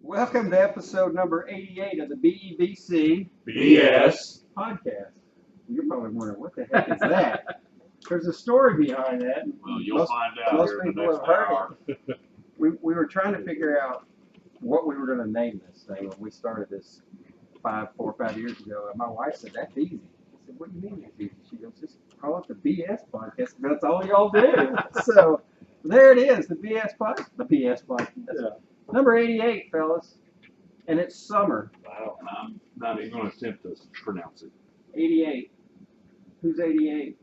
Welcome to episode number 88 of the BEBC BS Podcast. You're probably wondering, what the heck is that? There's a story behind that. Well, you'll find out most here in the people next have heard hour. We were trying to figure out what we were going to name this thing when we started this 4 or 5 years ago. And my wife said, "That's easy." I said, "What do you mean it's easy?" She goes, "Just call it the BS Podcast. That's all y'all do." So there it is, the BS Podcast. The BS Podcast. Yeah. Number 88, fellas. And it's summer. Wow. I'm not even going to attempt to pronounce it. 88. Who's 88?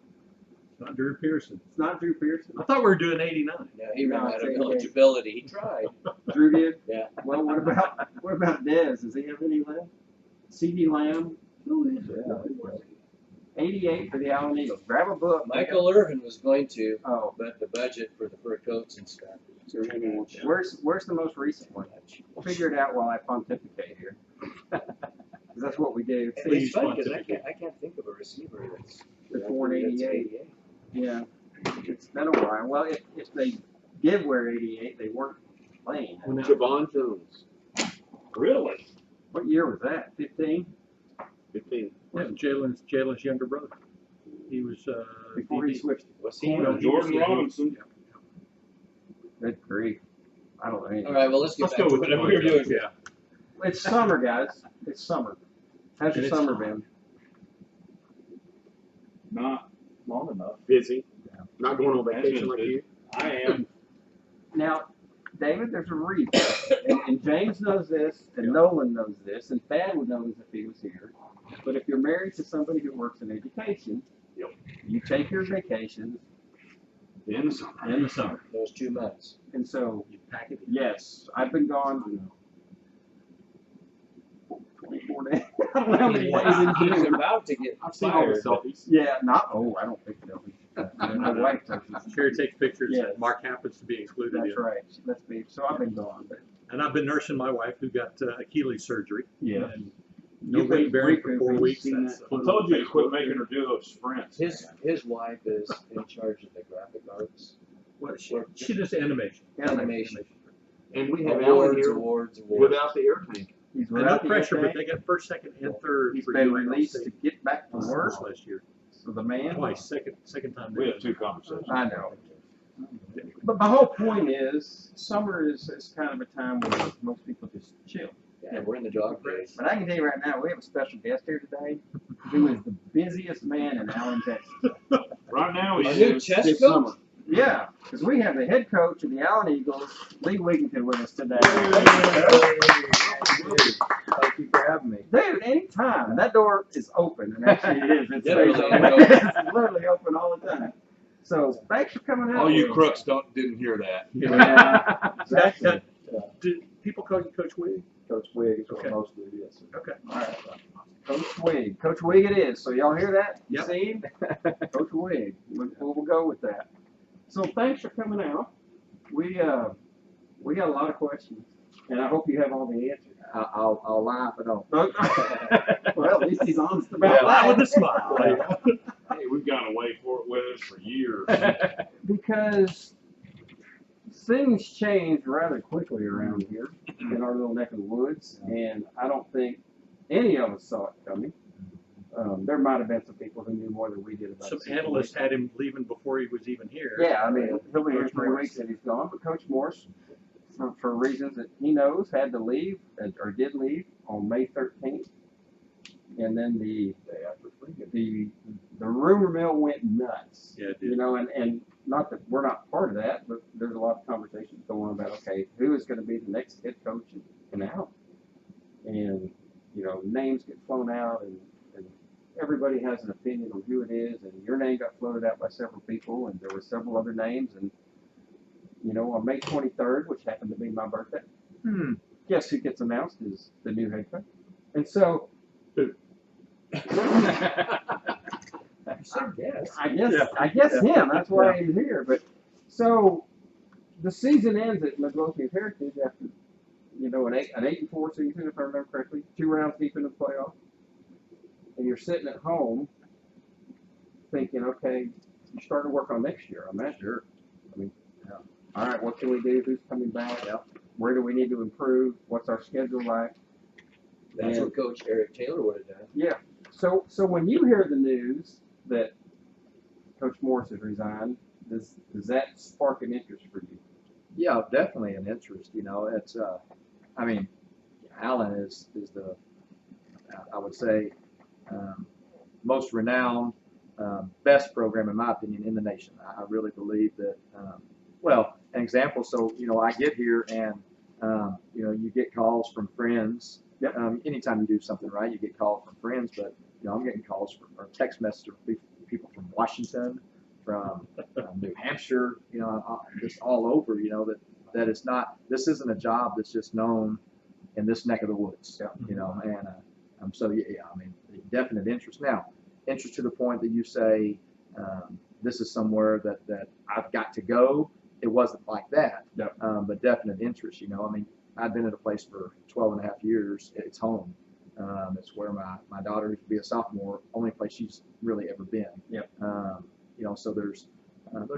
It's not Drew Pearson. It's not Drew Pearson. I thought we were doing 89. Yeah, he ran No, out it's of 88. eligibility. He tried. Drew did? Yeah. Well, what about Dez? Does he have any left? C.D. Lamb? Who is it? Yeah. 88 for the Allen Eagles. Grab a book. Michael Irvin was going to, Oh, but the budget for the fur coats and stuff. where's the most recent one? Figure it out while I pontificate here. 'Cause that's what we do. It's funny because pontificate. I can't think of a receiver that's Before an that's 88. Yeah. It's been a while. Well, if they did wear 88, they weren't playing. Javon Jones, Really? What year was that? 15? 15. Yeah, Jalen's younger brother. He was Before he DB. switched. Was he? No, Jordan he was- Robinson. Good grief. I don't know anything. All right, well, let's get Let's back go to with whatever we were doing. Yeah. It's summer, guys. It's summer. How's your And it's summer hot. been? Not long enough. Busy. Not going on vacation like you. I am. Now, David, there's a reason. And James knows this, and Yeah. Nolan knows this, and Thad would know this if he was here. But if you're married to somebody who works in education, Yep. you take your vacations In the summer. in the summer. Those 2 months. And so, You pack it in. yes, I've been gone 24 days. I don't know how many days in He's June. about to get I've seen all the fired. selfies. Yeah, I don't think so. My wife does. Sherry takes pictures. Yes. Mark happens to be included That's in. right. So I've been gone. But And I've been nursing my wife who got Achilles surgery. yeah. And no You've been weight bearing for 4 recouping. weeks. Seen That's, I told you to quit making her do those sprints. His wife is in charge of the graphic arts. what, she does animation. Animation. And we have Alan here Awards. without the air tank. He's And no without the pressure, but intake. they got first, second, and third He's for been UNLC. released to get back to work. last year. So the man. Twice, second time. We had 2 conversations. I know. But my whole point is, summer is kind of a time where most people just chill. Yeah, we're in the dog days. But I can tell you right now, we have a special guest here today who is the busiest man in Allen, Texas. Right now, A he's new chest This coat? summer. Yeah, because we have the head coach of the Allen Eagles, Lee Wiginton, with us today. Thank you for having me. Dude, anytime. That door is open, and actually it is. It's Literally open. open. It's literally open all the time. So thanks for coming out. all you crooks didn't hear that. Yeah, exactly. Do people call you Coach Wig? Coach Wig is Okay. what most of it is. Okay. All right. Coach Wig. Coach Wig it is. So y'all hear that? You Yep. see? Coach Wig. We'll go with that. So thanks for coming out. We got a lot of questions, and I hope you have all the answers. I'll lie if I don't. Well, at least he's honest about Yeah, that. with a smile. Hey, we've gone away with us for years. Because things change rather quickly around here in our little neck of the woods, and I don't think any of us saw it coming. There might have been some people who knew more than we did about Some the analysts situation. had him leaving before he was even here. Yeah, I mean, he'll be here Coach 3 Morris. weeks and he's gone, but Coach Morris, for reasons that he knows, had to leave, or did leave, on May 13th. And then the rumor mill went nuts. Yeah, it You did. know, and not that we're not part of that, but there's a lot of conversations going on about, okay, who is going to be the next head coach in Allen? And, you know, names get flown out, and everybody has an opinion on who it is, and your name got floated out by several people, and there were several other names, and, you know, on May 23rd, which happened to be my birthday, guess who gets announced as the new head coach? And so, I guess him. That's why he's here. But so the season ends at Midlothian Heritage after, you know, an 8-4 season, if I remember correctly, 2 rounds deep in the playoff, and you're sitting at home thinking, okay, you're starting to work on next year. I'm not sure. I mean, all right, what can we do? Who's coming back? where do we need to improve? What's our schedule like? That's And- what Coach Eric Taylor would have done. Yeah. So when you hear the news that Coach Morris has resigned, does that spark an interest for you? Yeah, definitely an interest. You know, it's I mean, Allen is the I would say most renowned, best program in my opinion in the nation. I really believe that. Well, an example. So you know, I get here and you know, you get calls from friends. Yep. Anytime you do something right, you get calls from friends. But you know, I'm getting calls from or text messages from people from Washington, from New Hampshire. You know, just all over. You know that it's not. This isn't a job that's just known in this neck of the woods. Yeah. You know, and so yeah, I mean, definite interest. Now, interest to the point that you say this is somewhere that I've got to go. It wasn't like that. Yep. But definite interest. You know, I mean, I've been at a place for 12 and a half years. It's home. It's where my daughter, who's to be a sophomore, only place she's really ever been. Yep. You know, so there's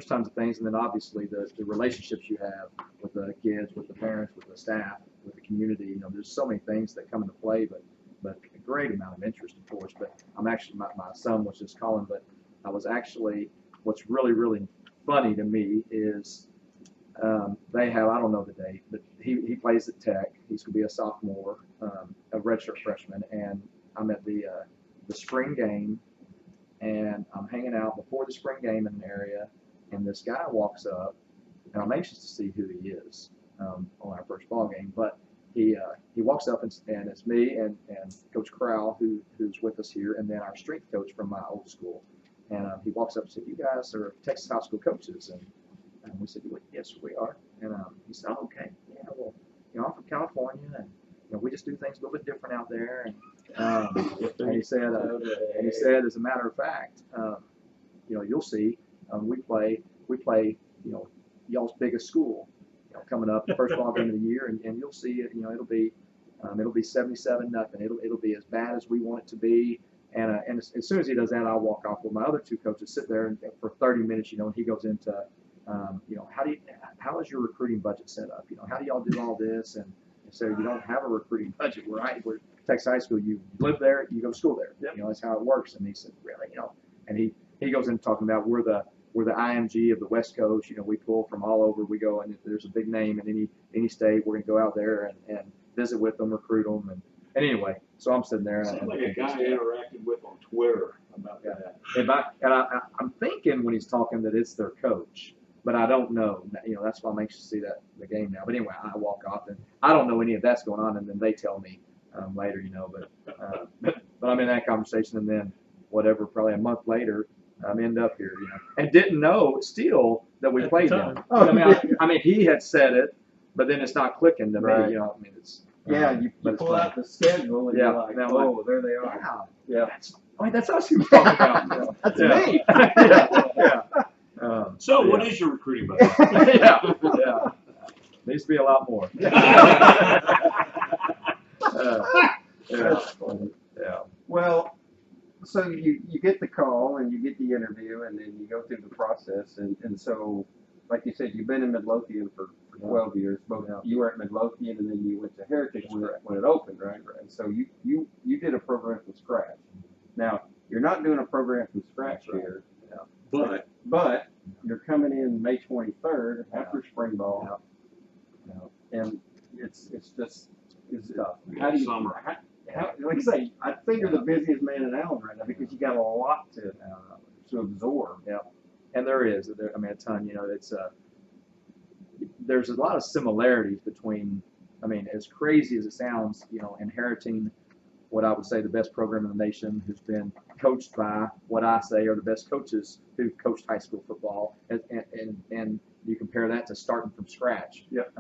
tons of things, and then obviously the relationships you have with the kids, with the parents, with the staff, with the community. You know, there's so many things that come into play, but a great amount of interest, of course. But I'm actually my son was just calling, but I was actually what's really funny to me is they have, I don't know the date, but he plays at Tech. He's going to be a sophomore, a redshirt freshman, and I'm at the spring game, and I'm hanging out before the spring game in an area, and this guy walks up, and I'm anxious to see who he is on our first ball game, but he walks up, and it's me and Coach Crowell, who's with us here, and then our strength coach from my old school, and he walks up and said, "You guys are Texas high school coaches," and we said, "Well, yes, we are." And he said, "Oh, okay, yeah, well, you know, I'm from California, and you know, we just do things a little bit different out there." And he said, as a matter of fact, you know, you'll see, we play, you know, y'all's biggest school, you know, coming up, the first ball game of the year, and you'll see it. You know, it'll be 77-0. It'll be as bad as we want it to be. And as soon as he does that, I'll walk off with my other two coaches, sit there and for 30 minutes, you know, and he goes into you know, how is your recruiting budget set up? You know, how do y'all do all this? And so you don't have a recruiting budget. We're Texas High School. You live there, you go to school there. Yep. You know, that's how it works. And he said, really, you know, and he goes into talking about we're the IMG of the West Coast. You know, we pull from all over. We go, and if there's a big name in any state, we're gonna go out there and visit with them, recruit them, and anyway. So I'm sitting there. Sounds like a guy I interacted with on Twitter about that. I'm thinking when he's talking that it's their coach, but I don't know. You know, that's why I'm anxious to see the game now. But anyway, I walk off and I don't know any of that's going on, and then they tell me later. You know, but I'm in that conversation, and then whatever, probably a month later, I'm end up here. You know, and didn't know still that we played them. I mean, he had said it, but then it's not clicking to Right. me. You know, I mean, it's. Yeah, you but it's pull funny. out the schedule and Yeah, you're like, now oh, there they are. Yeah, Yeah. that's us he was talking about. That's yeah. me. yeah. So, what yeah. is your recruiting budget? yeah. Needs to be a lot more. That's funny. Yeah. Well, so you get the call and you get the interview and then you go through the process and so, like you said, you've been in Midlothian for 12 years. Both you were at Midlothian and then you went to Heritage when it opened, right? And so you did a program from scratch. Now you're not doing a program from scratch here, but you're coming in May 23rd after spring ball, and it's tough. How do you? Summer. How, like I say, I think you're the busiest man in Allen right now because you got a lot to absorb. Yeah. And there is, I mean, a ton. You know, it's there's a lot of similarities between. I mean, as crazy as it sounds, you know, inheriting what I would say the best program in the nation, who's been coached by what I say are the best coaches who've coached high school football, and you compare that to starting from scratch. Yep.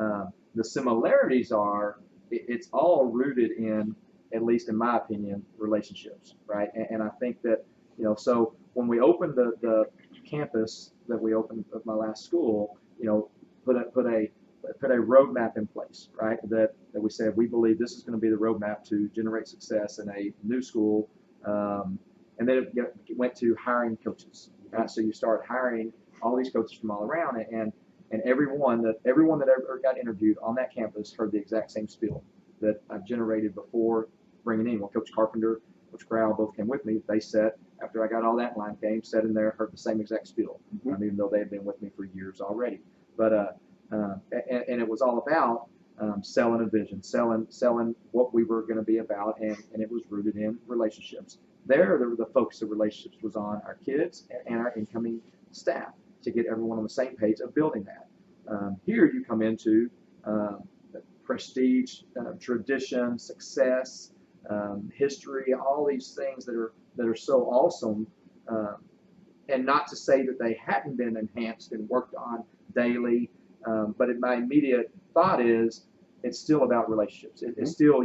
The similarities are it's all rooted in, at least in my opinion, relationships, right? And I think that, you know, so when we opened the campus that we opened at my last school, you know, put a roadmap in place, right? That we said we believe this is going to be the roadmap to generate success in a new school, and then it went to hiring coaches. Right? So you start hiring all these coaches from all around, and And everyone that ever got interviewed on that campus heard the exact same spiel that I've generated before bringing in. Well, Coach Carpenter, Coach Crowell both came with me. They sat, after I got all that line came, sat in there, heard the same exact spiel, even though they had been with me for years already. But and it was all about selling a vision, selling what we were going to be about, and it was rooted in relationships. The focus of relationships was on our kids and our incoming staff to get everyone on the same page of building that. Here you come into prestige, tradition, success, history, all these things that are so awesome, and not to say that they hadn't been enhanced and worked on daily, but my immediate thought is it's still about relationships. It's still,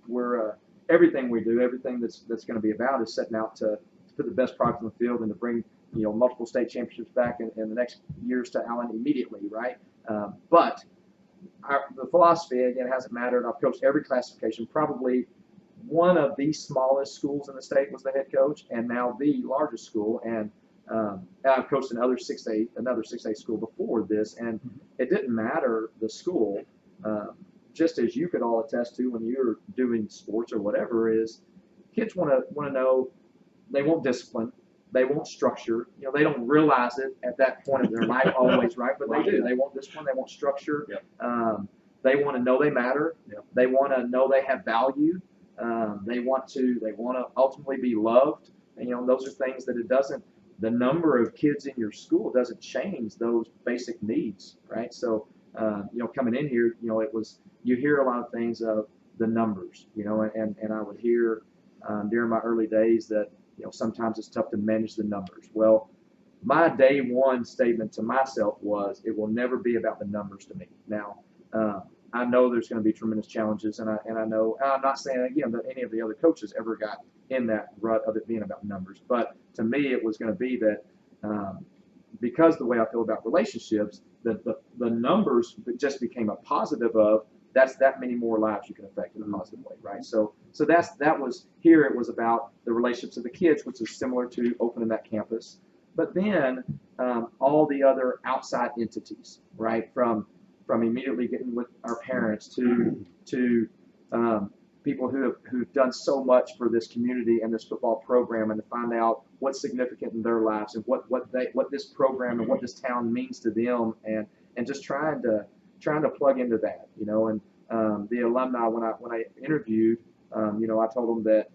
we're everything we do, everything that's going to be about is setting out to put the best product on the field and to bring multiple state championships back in the next years to Allen immediately, right? But the philosophy, again, hasn't mattered. I've coached every classification. Probably one of the smallest schools in the state was the head coach, and now the largest school. And I've coached another 6A school before this, and it didn't matter the school. Just as you could all attest to when you're doing sports or whatever, is kids want to know. They want discipline. They want structure. They don't realize it at that point of their life always, right? But they do. They want discipline. They want structure. Yep. They want to know they matter. Yep. They want to know they have value. They want to ultimately be loved. And those are things that it doesn't. The number of kids in your school doesn't change those basic needs, right? So coming in here, it was, you hear a lot of things of the numbers, and I would hear during my early days that sometimes it's tough to manage the numbers. Well, my day one statement to myself was, it will never be about the numbers to me. Now, I know there's going to be tremendous challenges, and I know, I'm not saying again that any of the other coaches ever got in that rut of it being about numbers, but to me it was going to be that because the way I feel about relationships, the numbers just became a positive of that's that many more lives you can affect in a positive way, right? So that was here. It was about the relationships of the kids, which is similar to opening that campus, but then all the other outside entities, right? From immediately getting with our parents to people who've done so much for this community and this football program, and to find out what's significant in their lives and what this program and what this town means to them, and just trying to plug into that, and the alumni when I interviewed, I told them that,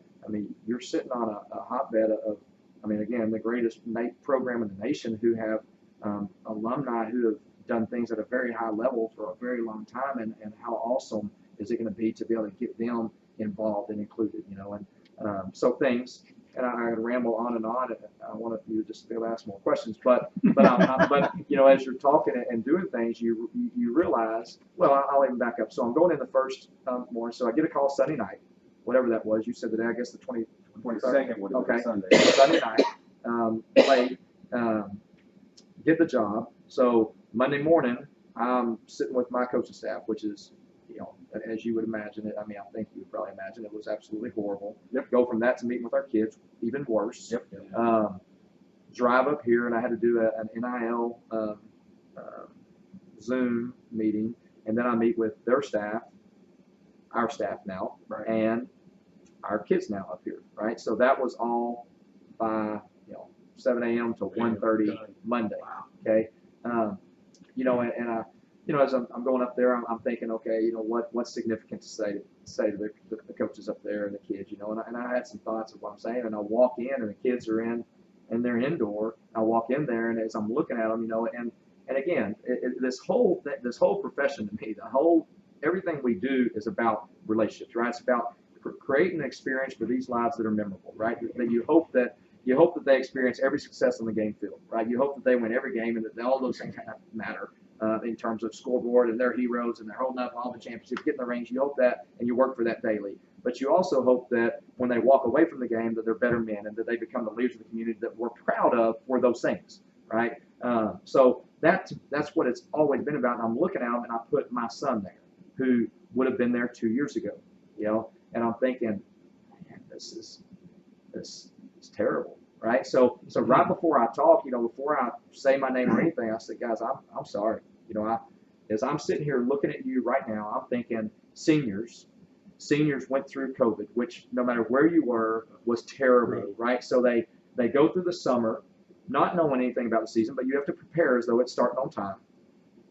you're sitting on a hotbed of, again, the greatest program in the nation, who have alumni who have done things at a very high level for a very long time, and how awesome is it going to be to be able to get them involved and included, and so things. And I could ramble on and on. I want you to just be able to ask more questions, but as you're talking and doing things, you realize. Well, I'll even back up. So I'm going in the first morning. So I get a call Sunday night, whatever that was. You said the day, I guess the 22nd would have been Sunday. Sunday night, late, get the job. So Monday morning, I'm sitting with my coaching staff, which is, as you would imagine it. I think you would probably imagine it was absolutely horrible. Yep. Go from that to meeting with our kids, even worse. Yep. Drive up here, and I had to do an NIL Zoom meeting, and then I meet with their staff, our staff now, Right. and our kids now up here, right? So that was all by 7 a.m. to 1:30 Monday. Okay, and I. As I'm going up there, I'm thinking, okay, what's significant to say to the coaches up there and the kids, and I had some thoughts of what I'm saying, and I walk in, and the kids are in, and they're indoor. I walk in there, and as I'm looking at them, and again, this whole profession to me, everything we do is about relationships, right? It's about creating an experience for these lives that are memorable, right? That you hope that they experience every success on the game field, right? You hope that they win every game, and that all those things matter. In terms of scoreboard and their heroes, and they're holding up all the championships, getting the rings. You hope that, and you work for that daily. But you also hope that when they walk away from the game, that they're better men, and that they become the leaders of the community that we're proud of for those things, right? So that's what it's always been about. And I'm looking at them, and I put my son there, who would have been there 2 years ago, and I'm thinking, man, this is terrible, right? So right before I talk, before I say my name or anything, I said, guys, I'm sorry. As I'm sitting here looking at you right now, I'm thinking seniors went through COVID, which no matter where you were was terrible, right? So they go through the summer not knowing anything about the season, but you have to prepare as though it's starting on time.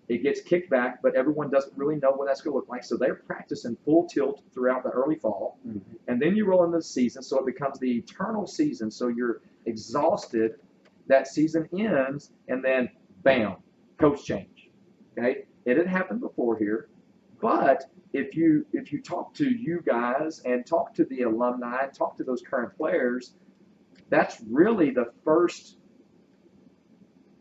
It gets kicked back, but everyone doesn't really know what that's going to look like. So they're practicing full tilt throughout the early fall. Mm-hmm. And then you roll into the season, so it becomes the eternal season. So you're exhausted. That season ends, and then, bam, coach change. Okay? It had happened before here. But if you talk to you guys and talk to the alumni and talk to those current players, that's really the first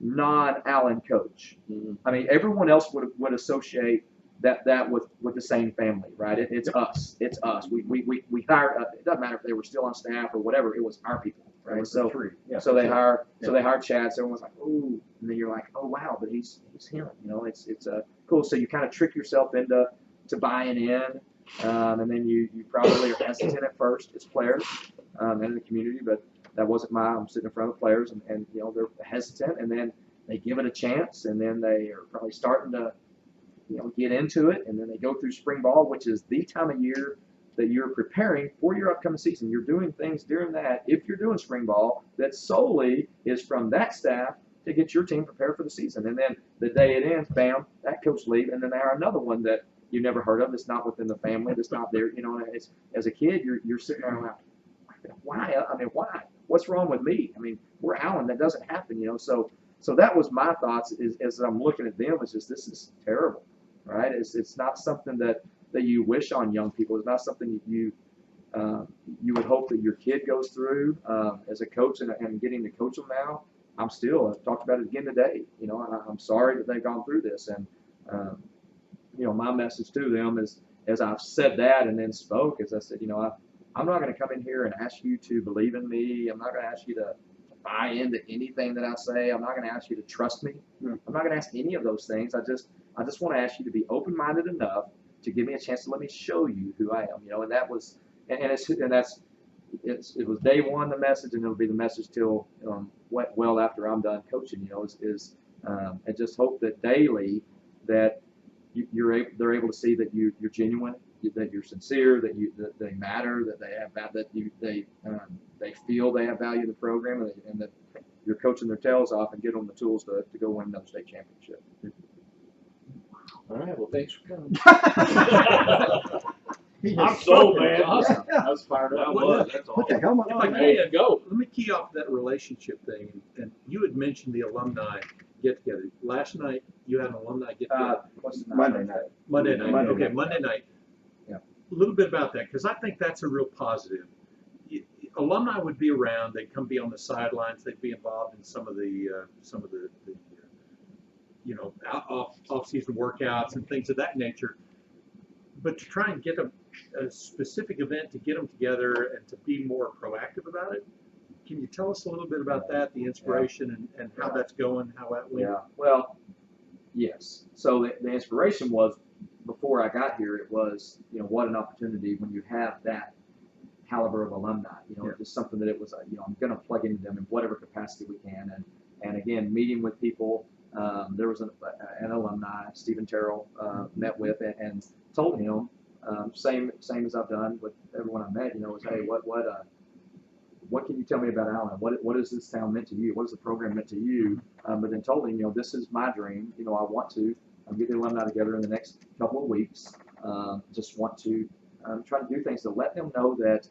non-Allen coach. Mm-hmm. I mean, everyone else would associate that with the same family, right? It's us. It's us. We hired. It doesn't matter if they were still on staff or whatever. It was our people, right? So they hire. Yeah. So they hired Chad. So everyone's like, oh, and then you're like, oh wow, but he's him. It's cool. So you kind of trick yourself into buying in, and then you probably are hesitant at first as players and in the community, but that wasn't I'm sitting in front of the players and they're hesitant, and then they give it a chance, and then they are probably starting to get into it, and then they go through spring ball, which is the time of year that you're preparing for your upcoming season. You're doing things during that, if you're doing spring ball, that solely is from that staff to get your team prepared for the season. And then the day it ends, bam, that coach leave, and then they hire another one that you never heard of, that's not within the family, that's not there. As a kid, you're sitting there like, why? I mean, why? What's wrong with me? I mean, we're Allen. That doesn't happen, So that was my thoughts as I'm looking at them. It's just, this is terrible, right? It's not something that you wish on young people. It's not something you would hope that your kid goes through as a coach and getting to coach them now. I've talked about it again today. I'm sorry that they've gone through this, and my message to them is, as I've said that and then spoke, as I said, I'm not going to come in here and ask you to believe in me. I'm not going to ask you to buy into anything that I say. I'm not going to ask you to trust me. I'm not going to ask any of those things. I just want to ask you to be open-minded enough to give me a chance to let me show you who I am. And that was, it was day one the message, and it'll be the message till well after I'm done coaching. And just hope that daily that they're able to see that you're genuine, that you're sincere, that they matter, that they have they feel they have value in the program, and that you're coaching their tails off and get them the tools to go win another state championship. All right. Well, thanks for coming. I'm sold, man. Awesome. I was fired up. That's all. Put the helmet on. Go. Let me key off that relationship thing. And you had mentioned the alumni get-together. Last night, you had an alumni get-together. Monday night. Monday night. Yeah. A little bit about that, because I think that's a real positive. Alumni would be around. They'd come be on the sidelines. They'd be involved in some of the off-season workouts and things of that nature. But to try and get a specific event to get them together and to be more proactive about it, can you tell us a little bit about that, the inspiration and how that's going, how that went? Yeah, well, yes. So the inspiration was, before I got here, it was, what an opportunity when you have that caliber of alumni, just something that it was, I'm going to plug into them in whatever capacity we can. And again, meeting with people, there was an alumni, Stephen Terrell, met with and told him, same as I've done with everyone I met, was, hey, what can you tell me about Allen? What has this town meant to you? What has the program meant to you? But then told him, this is my dream. I want to get the alumni together in the next couple of weeks. Just want to try to do things to let them know that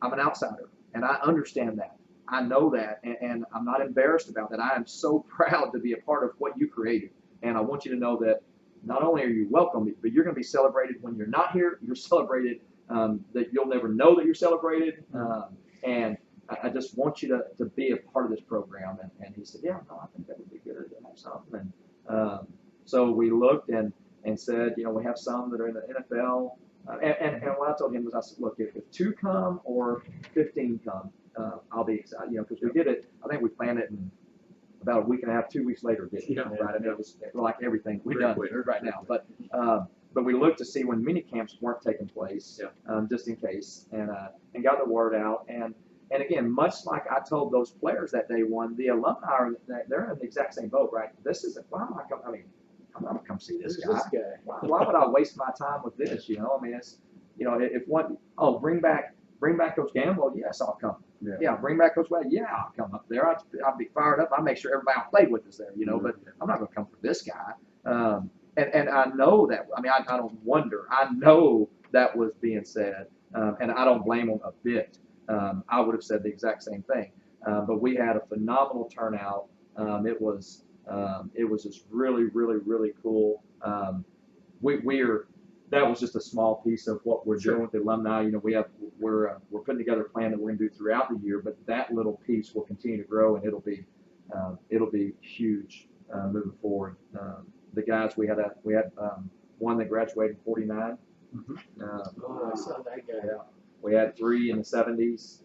I'm an outsider, and I understand that. I know that, and I'm not embarrassed about that. I am so proud to be a part of what you created, and I want you to know that not only are you welcome, but you're going to be celebrated when you're not here. You're celebrated, that you'll never know that you're celebrated, and I just want you to be a part of this program. And he said, yeah, no, I think that would be good to have something. And so we looked and said, we have some that are in the NFL. And what I told him was, I said, look, if 2 come or 15 come, I'll be excited, because we did it. I think we planned it in about a week and a half, 2 weeks later. Right? And it was like everything we've done right now. But we looked to see when mini camps weren't taking place, just in case, and got the word out. And And again, much like I told those players that day one, the alumni are they're in the exact same boat, right? This isn't. Why am I coming? I mean, I'm not gonna come see this guy. Why would I waste my time with this? You know, I mean, it's if one bring back Coach Gamble, yes, I'll come. Yeah, bring back Coach Wade, yeah, I'll come up there. I'll be fired up. I'll make sure everybody I played with is there, but I'm not gonna come for this guy. And I know that. I mean, I don't wonder. I know that was being said, and I don't blame them a bit. I would have said the exact same thing. But we had a phenomenal turnout. It was just really, really, really cool. That was just a small piece of what we're doing with the alumni. We're putting together a plan that we're going to do throughout the year, but that little piece will continue to grow, and it'll be huge moving forward. The guys we had one that graduated in '49. I saw that guy. Yeah. We had 3 in the 70s.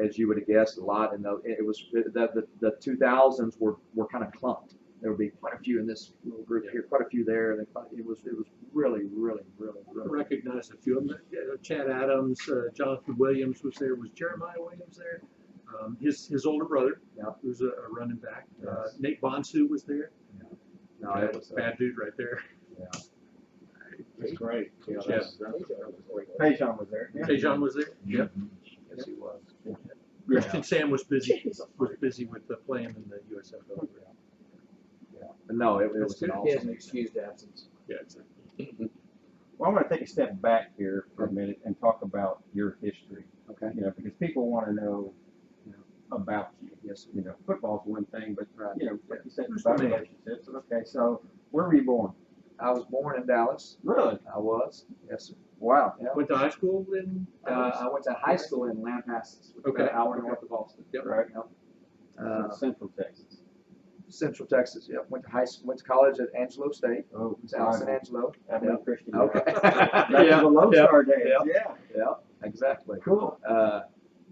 As you would have guessed, a lot. And the 2000s were kind of clumped. There would be quite a few in this little group here, quite a few there. And it was really, really, really, I really. recognized a few of them. Chad Adams, Jonathan Williams was there. Was Jeremiah Williams there? His older brother, who's a running back. Yes. Nate Bonsu was there. No, it was bad dude right there. Yeah. That's great. Pajon was there. Tejon was there. Yep. Yes, he was. Christian Sam was busy with playing in the USFL. Yeah. But no, it was an He has awesome. an excused absence. Yeah, exactly. Well, I want to take a step back here for a minute and talk about your history. Okay. Because people want to know, about you. Yes. Football's one thing, but Right. like you said, about relationships. Okay, so where were you born? I was born in Dallas. Really? I was. Yes, sir. Wow. Yeah. Went to high school in I went to high school in Lampasas, which is Okay. about an hour north of Austin. Yep. Right. Central Central Texas. Texas. Yep. Went to college at Angelo State. Oh, It was Allison Angelo. Abilene Christian. Okay. Back to the Lone Star days. Yeah. Yeah. Exactly. Cool.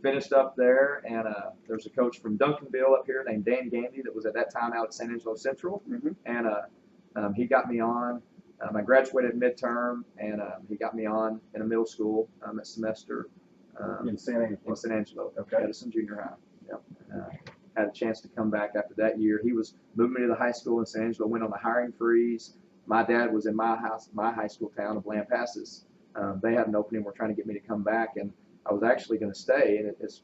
Finished up there, and there's a coach from Duncanville up here named Dan Gandy that was at that time out at San Angelo Central, Mhm. and he got me on. I graduated midterm, and he got me on in a middle school at semester In San Angelo. in San Angelo, Okay. Edison Junior High. Yep. Had a chance to come back after that year. He was moving me to the high school in San Angelo, went on a hiring freeze. My dad was in my high school town of Lampasas. They had an opening. Were trying to get me to come back, and I was actually going to stay. And it's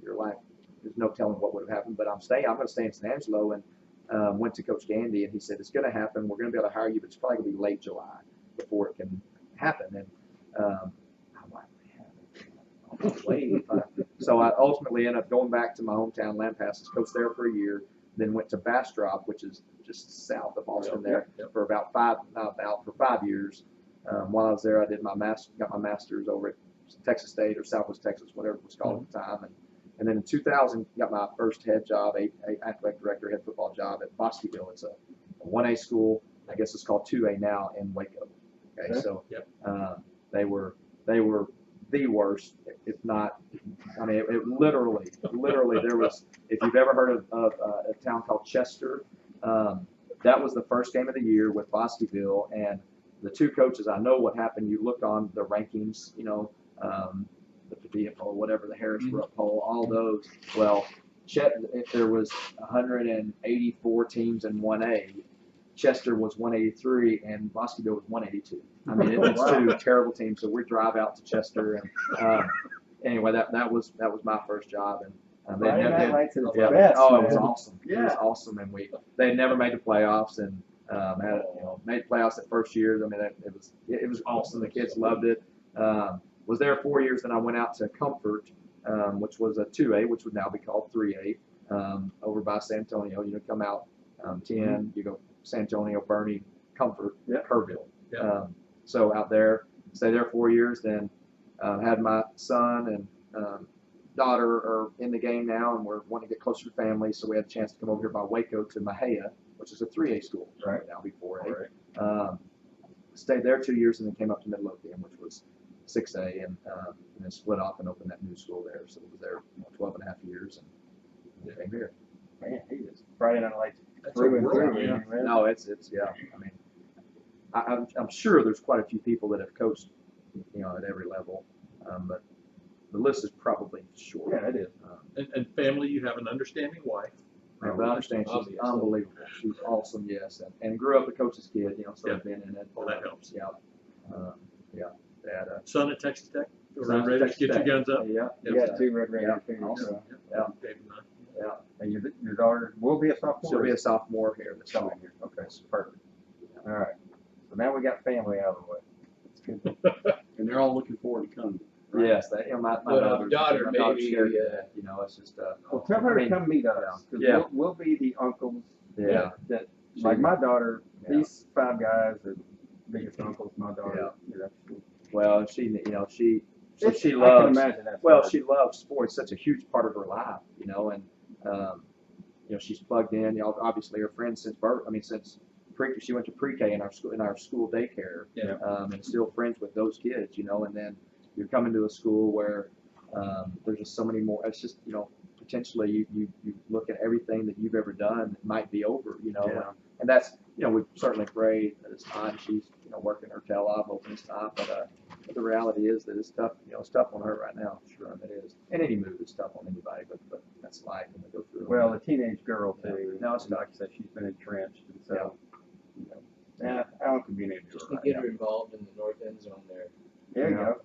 your life. There's no telling what would have happened, but I'm staying. I'm going to stay in San Angelo, and went to Coach Gandy, and he said it's going to happen. We're going to be able to hire you, but it's probably going to be late July before it can happen. And I'm like, man, I'll wait. So I ultimately ended up going back to my hometown, Lampasas, coached there for a year, then went to Bastrop, which is just south of Austin for about 5 years. While I was there, I did got my master's over at Texas State or Southwest Texas, whatever it was called at the time. And then in 2000, got my first head job, athletic director, head football job at Bosqueville. It's a 1A school. I guess it's called 2A now in Waco. Okay, so they were the worst, if not. I mean, it literally there was. If you've ever heard of a town called Chester, that was the first game of the year with Bosqueville, and the two coaches. I know what happened. You look on the rankings, the Padilla poll, whatever, the Harris Rupp poll, all those. Well, if there was 184 teams in 1A, Chester was 183 and Bosqueville was 182. I mean, it's two terrible teams. So we drive out to Chester, and anyway, that was my first job, and they never did. It was awesome. Yeah. It was awesome, and they never made the playoffs, and made playoffs the first year. I mean, it was awesome. The kids loved it. Was there 4 years, then I went out to Comfort, which was a 2A, which would now be called 3A, over by San Antonio. Come out 10, you go San Antonio, Bernie, Comfort, Kerrville. So out there, stayed there 4 years, then had my son and daughter are in the game now, and we're wanting to get closer to family, so we had a chance to come over here by Waco to Mahia, which is a 3A school right now, before 4A. Stayed there 2 years, and then came up to Midlothian, which was 6A, and then split off and opened that new school there. So it was there 12 and a half years, and came here. Man, he is Friday Night Lights. No, it's I mean, I'm sure there's quite a few people that have coached, at every level, but the list is probably short. Yeah, it is. And family, you have an understanding wife. But I understand she's Obviously. unbelievable. She's awesome, yes, and grew up a coach's kid, so Yeah. I've been in it. Well, that helps. Yeah, Dad. Son at Texas Tech. Son's Red at Raiders, Texas get your Tech. guns up. Yeah, You got two Red Raiders Yeah, fans. awesome. So, yeah, David and I. yeah. and your daughter will be a sophomore. She'll be a sophomore here this coming summer. here. Okay, so perfect. All right. So now we got family out of the way. That's good. And they're all looking forward to coming. right? Yes, my Well, daughter, maybe, shared that. It's just Well, tell her to come meet us. 'Cause Yeah. we'll be the uncles. Yeah. That like my daughter. Yeah. These five guys are the biggest uncles. My daughter. Well, she I can loves. imagine that's Well, hard. she loves sports. Such a huge part of her life, and she's plugged in. Obviously her friends since birth. I mean, since she went to pre-K in our school daycare. Yeah. And still friends with those kids, and then you're coming to a school where there's just so many more. It's just potentially you look at everything that you've ever done that might be over, Yeah. and that's we certainly pray that it's not. She's working her tail off, hoping it's not, but the reality is that it's tough. It's tough on her right now. Sure, it is. And any move is tough on anybody, but that's life when they go through it. Well, a teenage girl too. No, it's like I said, she's been entrenched, and so Alan could be an Just introvert to right get now. her involved in the north end zone there. There you Yeah. go.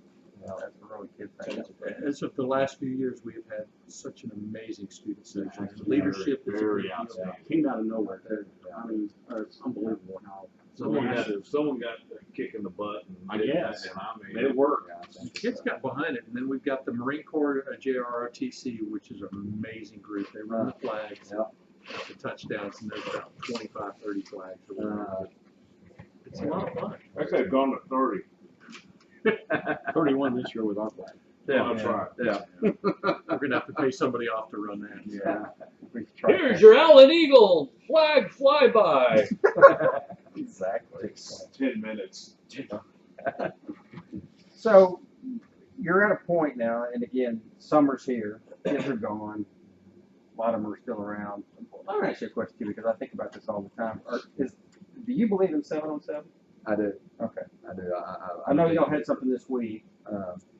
That's a really kid thing. As of the last few years, we have had such an amazing student section. The leadership is a Very great deal. outstanding. Came out of nowhere too. I mean, it's unbelievable how. Someone massive. got a kick in the butt. And I did guess. that, and I mean, It worked. The kids got behind it, and then we've got the Marine Corps JRRTC, which is an amazing group. They run the flags, Yeah. the touchdowns, and there's about 25, 30 flags. Or whatever. It's a lot of fun. Actually, I've gone to 30. 31 this year with our flag. Oh, that's right. Yeah. We're going to have to pay somebody off to run that. Yeah. We should try Here's that. your Allen Eagle flag flyby. Exactly. Takes 10 minutes. So you're at a point now, and again, summer's here. Kids are gone. A lot of them are still around. I'm gonna ask you a question too, because I think about this all the time. Do you believe in 7-on-7? I do. Okay. I do. I know y'all had something this week.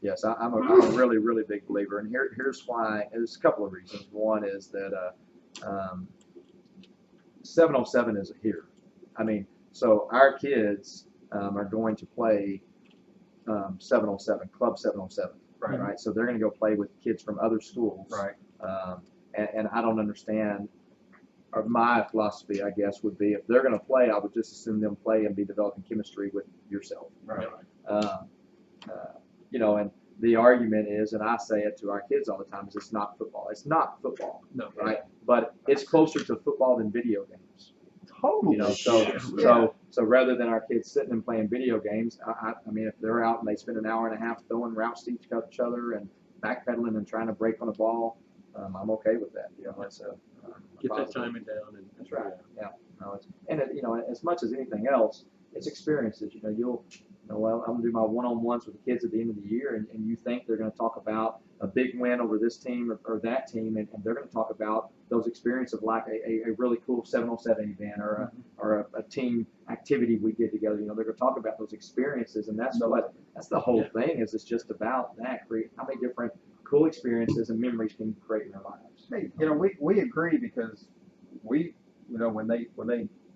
Yes, I'm a really, really big believer, and here's why. There's a couple of reasons. One is that 7-on-7 is here. I mean, so our kids are going to play 7-on-7, Club 7-on-7, right? So they're going to go play with kids from other schools, Right. And I don't understand. Or my philosophy, I guess, would be if they're going to play, I would just assume them play and be developing chemistry with yourself. Right. And the argument is, and I say it to our kids all the time, is it's not football. It's not football, No, right? But it's closer to football than video games. Totally. So rather than our kids sitting and playing video games, I mean, if they're out and they spend an hour and a half throwing routes to each other and backpedaling and trying to break on a ball, I'm okay with that. That's a get that positive. timing down. And That's right. Yeah. No, as much as anything else, it's experiences. Well, I'm gonna do my one-on-ones with the kids at the end of the year, and you think they're gonna talk about a big win over this team or that team, and they're gonna talk about those experiences of like a really cool 7-on-7 event or a team activity we did together. They're gonna talk about those experiences, and that's the whole thing. Is it's just about that, create how many different cool experiences and memories can you create in their lives. Hey, we agree because we, when they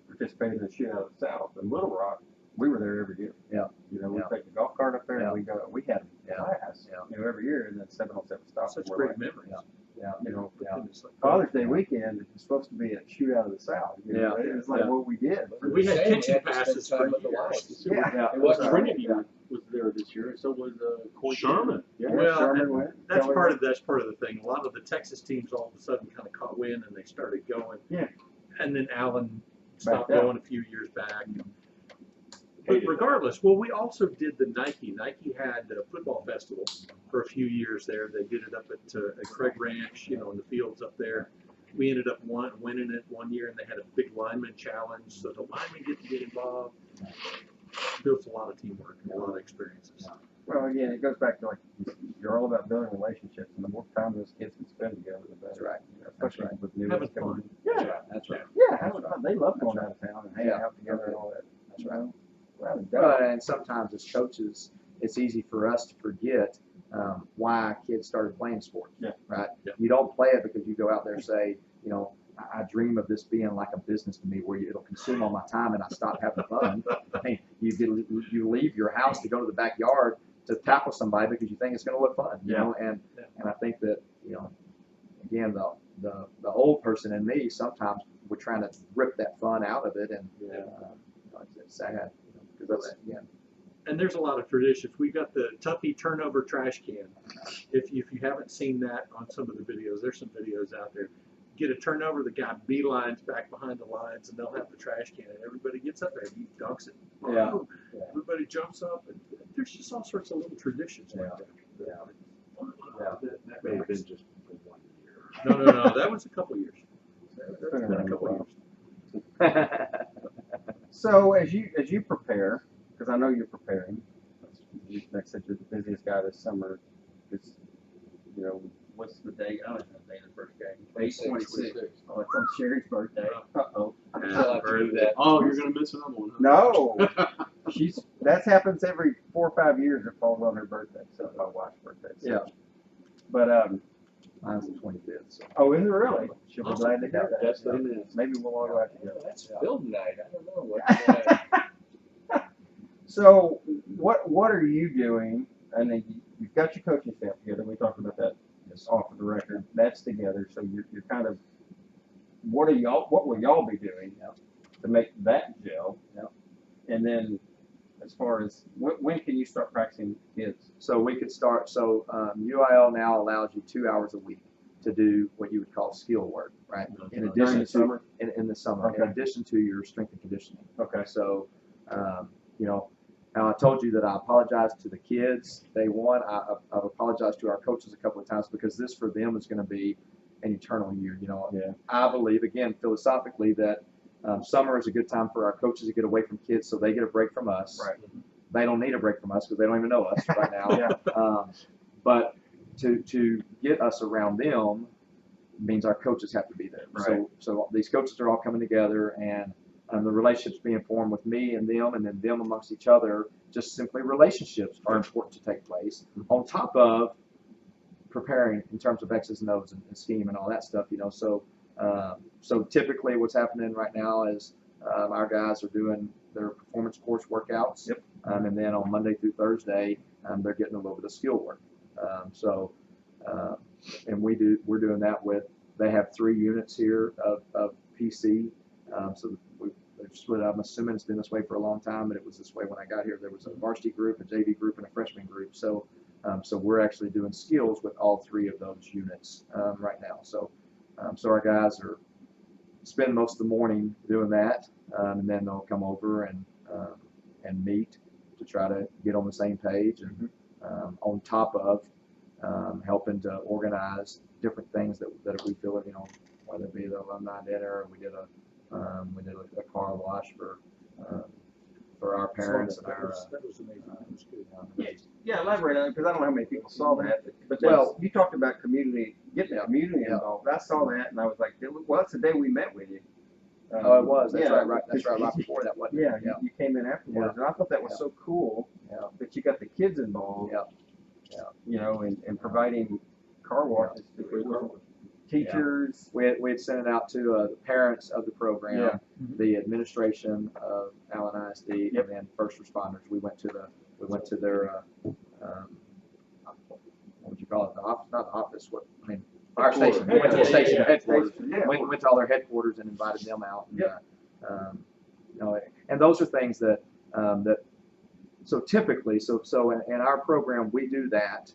participated in the shit out of the South in Little Rock, we were there every year. Yeah. We take the golf cart up there and we had Yeah. class, every year, and then 7-on-7 stops. such and we're great like, memories. Yeah. For goodness sake. Father's Day weekend is supposed to be a shootout of the South. Yeah. It's like Yeah. what we did. We had Saying kitchen have to spend passes time for with the years. wives. Yeah. It wasn't Trinity was there this year, so was Sherman. Yeah, Well, Sherman went. That's Kelly part went. of the thing. A lot of the Texas teams all of a sudden kind of caught wind and they started going. Yeah. And then Allen stopped Backed out. going a few years back. But regardless, well, we also did the Nike. Nike had a football festival for a few years there. They did it up at Craig Ranch, in the fields up there. We ended up winning it one year, and they had a big lineman challenge. So the linemen get to get involved. Builds a lot of teamwork and a lot of experiences. Well, again, it goes back to you're all about building relationships, and the more time those kids can spend together, the better. That's right. Especially That's right. with new Having ones coming fun. in. That's right. That's right. Yeah, having fun. They love going out of town and hanging Yeah. out together and all that. That's right. Well, Well, and sometimes as coaches, it's easy for us to forget why kids started playing sports, Yeah. right? Yeah. You don't play it because you go out there and say, you know, I dream of this being like a business to me where it'll consume all my time and I stop having fun. I mean, you leave your house to go to the backyard to tackle somebody because you think it's going to look fun, you know, and I think that, you know, again, the old person in me, sometimes we're trying to rip that fun out of it, and it's sad, because of that, again. And there's a lot of traditions. We've got the Tuffy turnover trash can. If you haven't seen that on some of the videos, there's some videos out there. Get a turnover, the guy beelines back behind the lines, and they'll have the trash can, and everybody gets up there and he dunks it. Yeah. Oh, everybody jumps up, and there's just all sorts of little traditions like that. That may have been just for 1 year. No, that was a couple years. That's been a couple years. So as you prepare, because I know you're preparing, like I said, you're the busiest guy this summer. It's, you know, what's the date? I don't know the date of the first game. 8/26. Oh, it's on Sherry's birthday. Uh-oh. She'll have to do that. Oh, you're gonna miss another one, huh? No. That happens every 4 or 5 years. It falls on her birthday, so my wife's birthday. So. Yeah. But Mine's the 25th. So. oh, is it really? She'll be glad to hear that. That's what it is. Maybe we'll all go out together. That's film night. I don't know what. So what are you doing? And then you've got your coaching staff together. We talked about that off of the record. That's together. So you're kind of what will y'all be doing to make that gel? And then as far as when can you start practicing kids? So we could start. So UIL now allows you 2 hours a week to do what you would call skill work, right? In addition During the to summer? in the summer, Okay. in addition to your strength and conditioning. Okay. So, you know, now I told you that I apologized to the kids day one. I've apologized to our coaches a couple of times because this for them is going to be an eternal year. You know, Yeah. I believe again philosophically that summer is a good time for our coaches to get away from kids so they get a break from us. Right. They don't need a break from us because they don't even know us right now. Yeah. But to get us around them means our coaches have to be there. Right. So these coaches are all coming together, and the relationships being formed with me and then them amongst each other. Just simply relationships are important to take place on top of preparing in terms of X's and O's and scheme and all that stuff. You know, so typically what's happening right now is our guys are doing their performance course workouts. Yep. And then on Monday through Thursday, they're getting a little bit of skill work. And we're doing that with, they have 3 units here of PC. So they're split up. I'm assuming it's been this way for a long time, but it was this way when I got here. There was a varsity group, a JV group, and a freshman group. So we're actually doing skills with all 3 of those units right now. So our guys are spend most of the morning doing that, and then they'll come over and meet to try to get on the same page, and on top of helping to organize different things that we feel, you know, whether it be the alumni dinner, we did a car wash for our parents and our. That was amazing. That was good. Yeah, elaborate on it because I don't know how many people saw that. But Well- you talked about getting the community Yeah. involved. I saw that and I was like, well, that's the day we met with you. Oh, it was. That's yeah, right. That's right before that, wasn't it? Yeah, you came in afterwards, and I thought that was so cool Yeah. that you got the kids involved. Yeah. Yeah. You know, and providing car washes to teachers. We had sent it out to the parents of the program, Yeah. the administration of Allen ISD, Yep. and then first responders. We went to their what would you call it? The office, not the office. Fire station. We went to the station headquarters. Yeah. Went to all their headquarters and invited them out. And, Yep. you know, and those are things that so typically, so in our program we do that.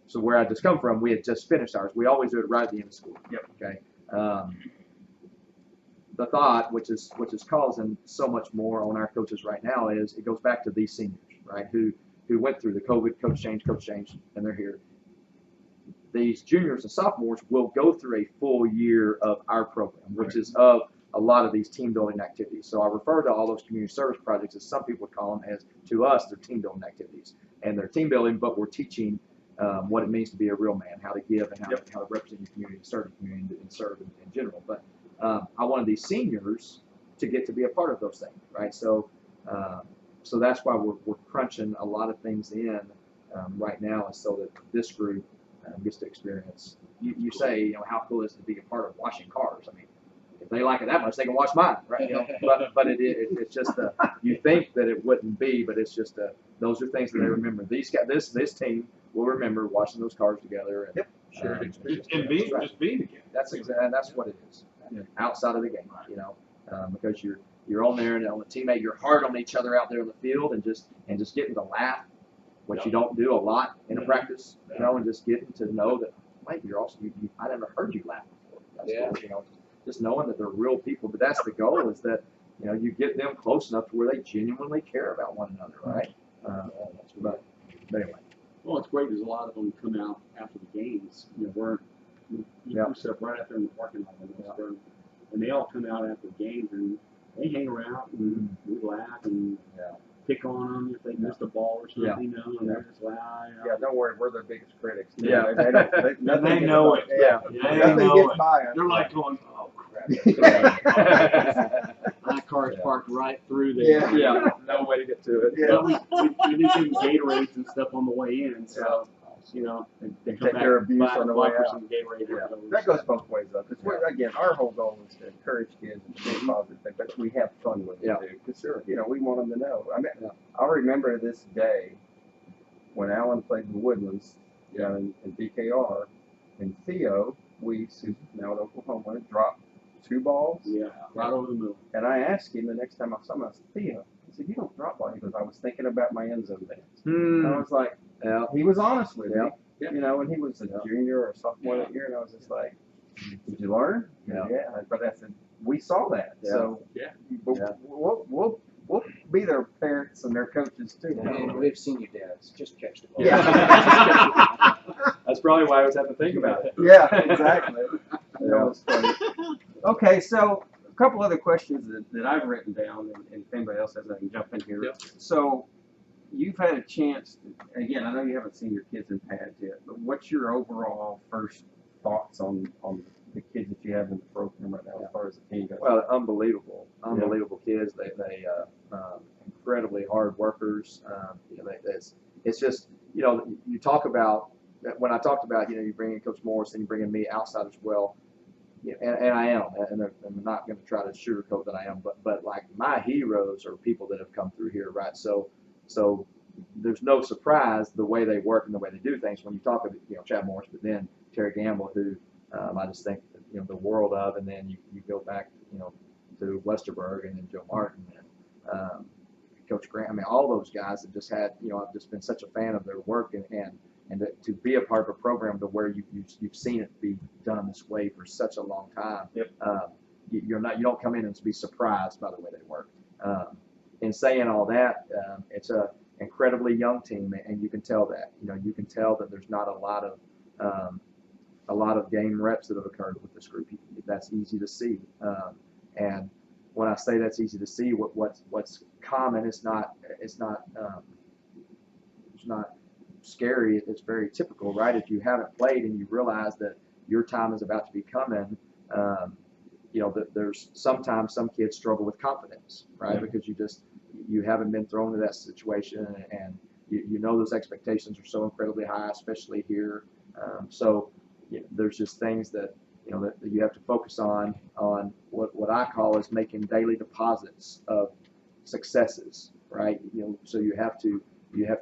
So where I just come from, we had just finished ours. We always do it right at the end of school. Yep. Okay. The thought, which is causing so much more on our coaches right now, is it goes back to these seniors, right? Who went through the COVID coach change, and they're here. These juniors and sophomores will go through a full year of our program, which is of a lot of these team building activities. So I refer to all those community service projects, as some people would call them, as to us, they're team building activities. And they're team building, but we're teaching what it means to be a real man, how to give and how to represent your community, serve the community, and serve in general. But I wanted these seniors to get to be a part of those things, right? So that's why we're crunching a lot of things in right now is so that this group gets to experience. You say, you know, how cool is it to be a part of washing cars? I mean, if they like it that much, they can wash mine, right? You know, but it's just you think that it wouldn't be, but it's just those are things that they remember. These guys, this team will remember washing those cars together and Shared experience. And just being together. that's what it is. Outside of the game, you know, because you're on there and on a teammate, you're hard on each other out there in the field and just getting to laugh, which you don't do a lot in a practice, you know, and just getting to know that, wait, you're also I never heard you laugh before. That's cool, you know, just knowing that they're real people. But that's the goal, is that, you know, you get them close enough to where they genuinely care about one another, right? But anyway. Well, it's great. There's a lot of them come out after the games. You know, you do stuff right out there in the parking lot in Westburg, and they all come out after the games and they hang around and we laugh and pick on them if they missed a ball or something, you know, and they're just loud. Yeah, don't worry, we're their biggest critics. Yeah. They know it. Yeah. They Nothing know gets it. by us. They're like going, oh crap. My car's parked right through there. Yeah, no way to get to it. But we do give them Gatorades and stuff on the way in, so you know they come Take back their abuse buy on the way for out. some Gatorade. Yeah, that goes both ways though. Because again, our whole goal is to encourage kids and stay positive, but we have fun with it too. Because you know, we want them to know. I mean, I remember this day when Alan played the Woodlands, in DKR, and Theo Weeks, who's now at Oklahoma, dropped 2 balls. Yeah, right over the middle. And I asked him the next time I saw him, I said, Theo, I said, you don't drop balls. He goes, I was thinking about my end zone dance. And I was like, he was honest with me. You know, and he was a junior or sophomore that year, and I was just like, did you learn? Yeah. But I said, we saw that. So we'll be their parents and their coaches too. And we've seen you dance. Just catch the ball. Yeah. That's probably why I was having to think about it. Yeah, exactly. That was funny. Okay, so a couple other questions that I've written down, and if anybody else has, I can jump in here. Yep. So you've had a chance, again, I know you haven't seen your kids in pads yet, but what's your overall first thoughts on the kids that you have in the program right now as far as the team goes? Well, unbelievable kids. They incredibly hard workers. You know, it's just, you know, you talk about, when I talked about, you know, you bring in Coach Morris and you bring in me outside as well, and I am, and I'm not going to try to sugarcoat that I am, but like my heroes are people that have come through here, right? So there's no surprise the way they work and the way they do things when you talk about, you know, Chad Morris, but then Terry Gamble, who I just think, you know, the world of, and then you go back, you know, to Westerberg and then Joe Martin and Coach Grant. I mean, all those guys have just had, you know, I've just been such a fan of their work and to be a part of a program to where you've seen it be done this way for such a long time. Yep. You don't come in and be surprised by the way they work. In saying all that, it's a incredibly young team, and you can tell that. You know, you can tell that there's not a lot of game reps that have occurred with this group. That's easy to see. And when I say that's easy to see, what's common is not scary. It's very typical, right? If you haven't played and you realize that your time is about to be coming, you know, there's sometimes some kids struggle with confidence, right? Because you haven't been thrown into that situation, and you know those expectations are so incredibly high, especially here. So you know, there's just things that, you know, that you have to focus on what I call is making daily deposits of successes, right? You know, so you have to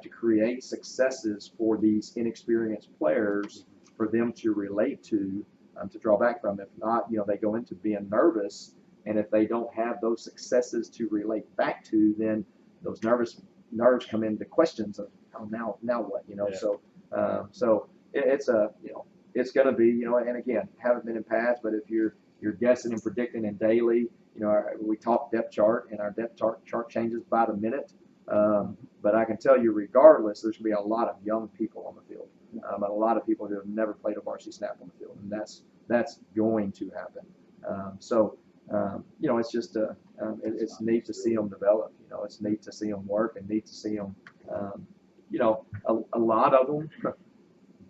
create successes for these inexperienced players for them to relate to draw back from. If not, you know, they go into being nervous, and if they don't have those successes to relate back to, then those nerves come into questions of, oh, now what, you know? Yeah. So it's a, you know, it's going to be, you know, and again, haven't been in pads, but if you're guessing and predicting and daily, you know, we talk depth chart, and our depth chart changes by the minute. But I can tell you, regardless, there's going to be a lot of young people on the field, a lot of people who have never played a varsity snap on the field, and that's going to happen. You know, it's just it's neat to see them develop. You know, it's neat to see them work, and neat to see them. You know, a lot of them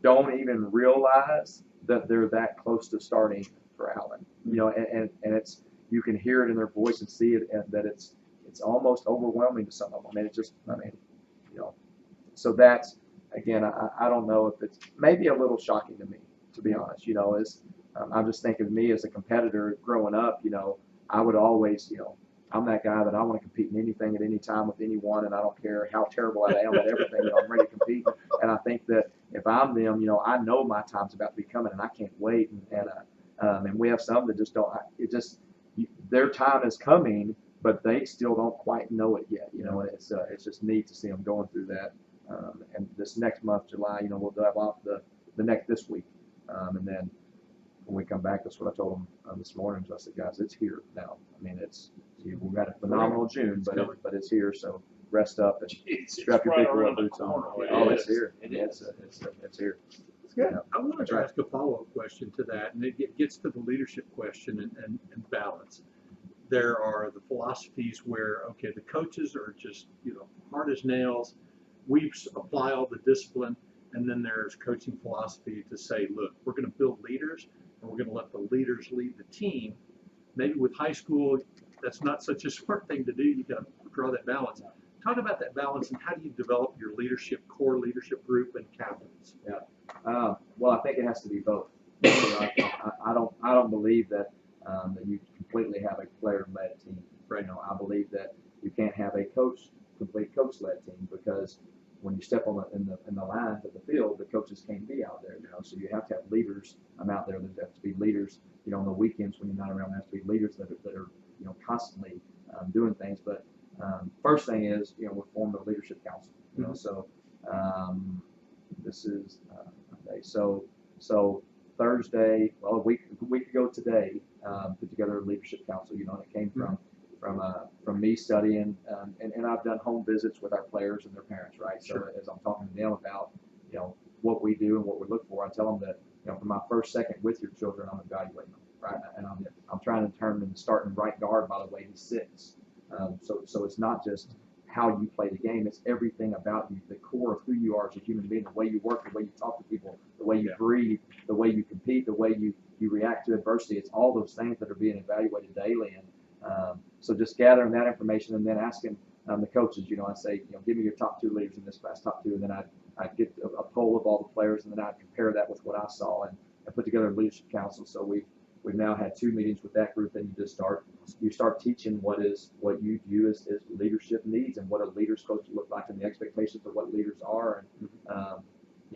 don't even realize that they're that close to starting for Allen. You know, and it's, you can hear it in their voice and see it, and that it's almost overwhelming to some of them. And it's just, I mean, you know, so that's, again, I don't know if it's maybe a little shocking to me, to be honest. I'm just thinking of me as a competitor growing up. I would always, I'm that guy that I want to compete in anything at any time with anyone, and I don't care how terrible I am at everything. I'm ready to compete. And I think that if I'm them, I know my time's about to be coming, and I can't wait. And we have some that just don't. Their time is coming, but they still don't quite know it yet. It's just neat to see them going through that. And this next month, July, we'll have off this week, and then when we come back, that's what I told them this morning. So I said, guys, it's here now. We've got a phenomenal June, but it's here. So rest up and strap your big roll boots on. Oh, it's here. It's here. It's good. Yeah. I wanted to ask a follow-up question to that, and it gets to the leadership question and balance. There are the philosophies where, okay, the coaches are just, hard as nails. We apply all the discipline, and then there's coaching philosophy to say, look, we're going to build leaders, and we're going to let the leaders lead the team. Maybe with high school, that's not such a smart thing to do. You got to draw that balance. Talk about that balance, and how do you develop your core leadership group and captains? Yeah. Well, I think it has to be both. I don't believe that you completely have a player-led team. Right. I believe that you can't have a complete coach-led team, because when you step on in the lines of the field, the coaches can't be out there. So you have to have leaders out there. There have to be leaders. On the weekends when you're not around, there has to be leaders that are constantly doing things. But first thing is, we formed a leadership council. So this is okay. So Thursday, well, a week ago today, put together a leadership council. And it came from me studying, and I've done home visits with our players and their parents, right? Sure. So as I'm talking to them about, what we do and what we look for, I tell them that, for my first second with your children, I'm evaluating them, right? And I'm trying to determine the starting right guard by the way he sits. So it's not just how you play the game, it's everything about you, the core of who you are as a human being, the way you work, the way you talk to people, the way you breathe, the way you compete, the way you react to adversity. It's all those things that are being evaluated daily. And so just gathering that information and then asking the coaches, I say, give me your top 2 leaders in this class, top 2, and then I'd get a poll of all the players, and then I'd compare that with what I saw and put together a leadership council. So we've now had 2 meetings with that group, and you start teaching what you view as leadership needs and what a leader's supposed to look like and the expectations of what leaders are. And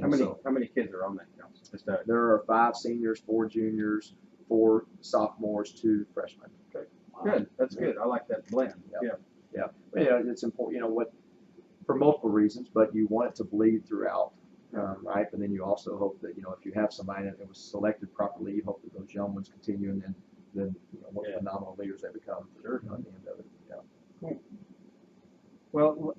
How many kids are on that council? there are 5 seniors, 4 juniors, 4 sophomores, 2 freshmen. Okay. Good. That's good. I like that blend. Yeah. It's important. For multiple reasons, but you want it to bleed throughout, right? And then you also hope that if you have somebody that was selected properly, you hope that those young ones continue, and then what phenomenal leaders they become at the end of it. Yeah. Cool. Well,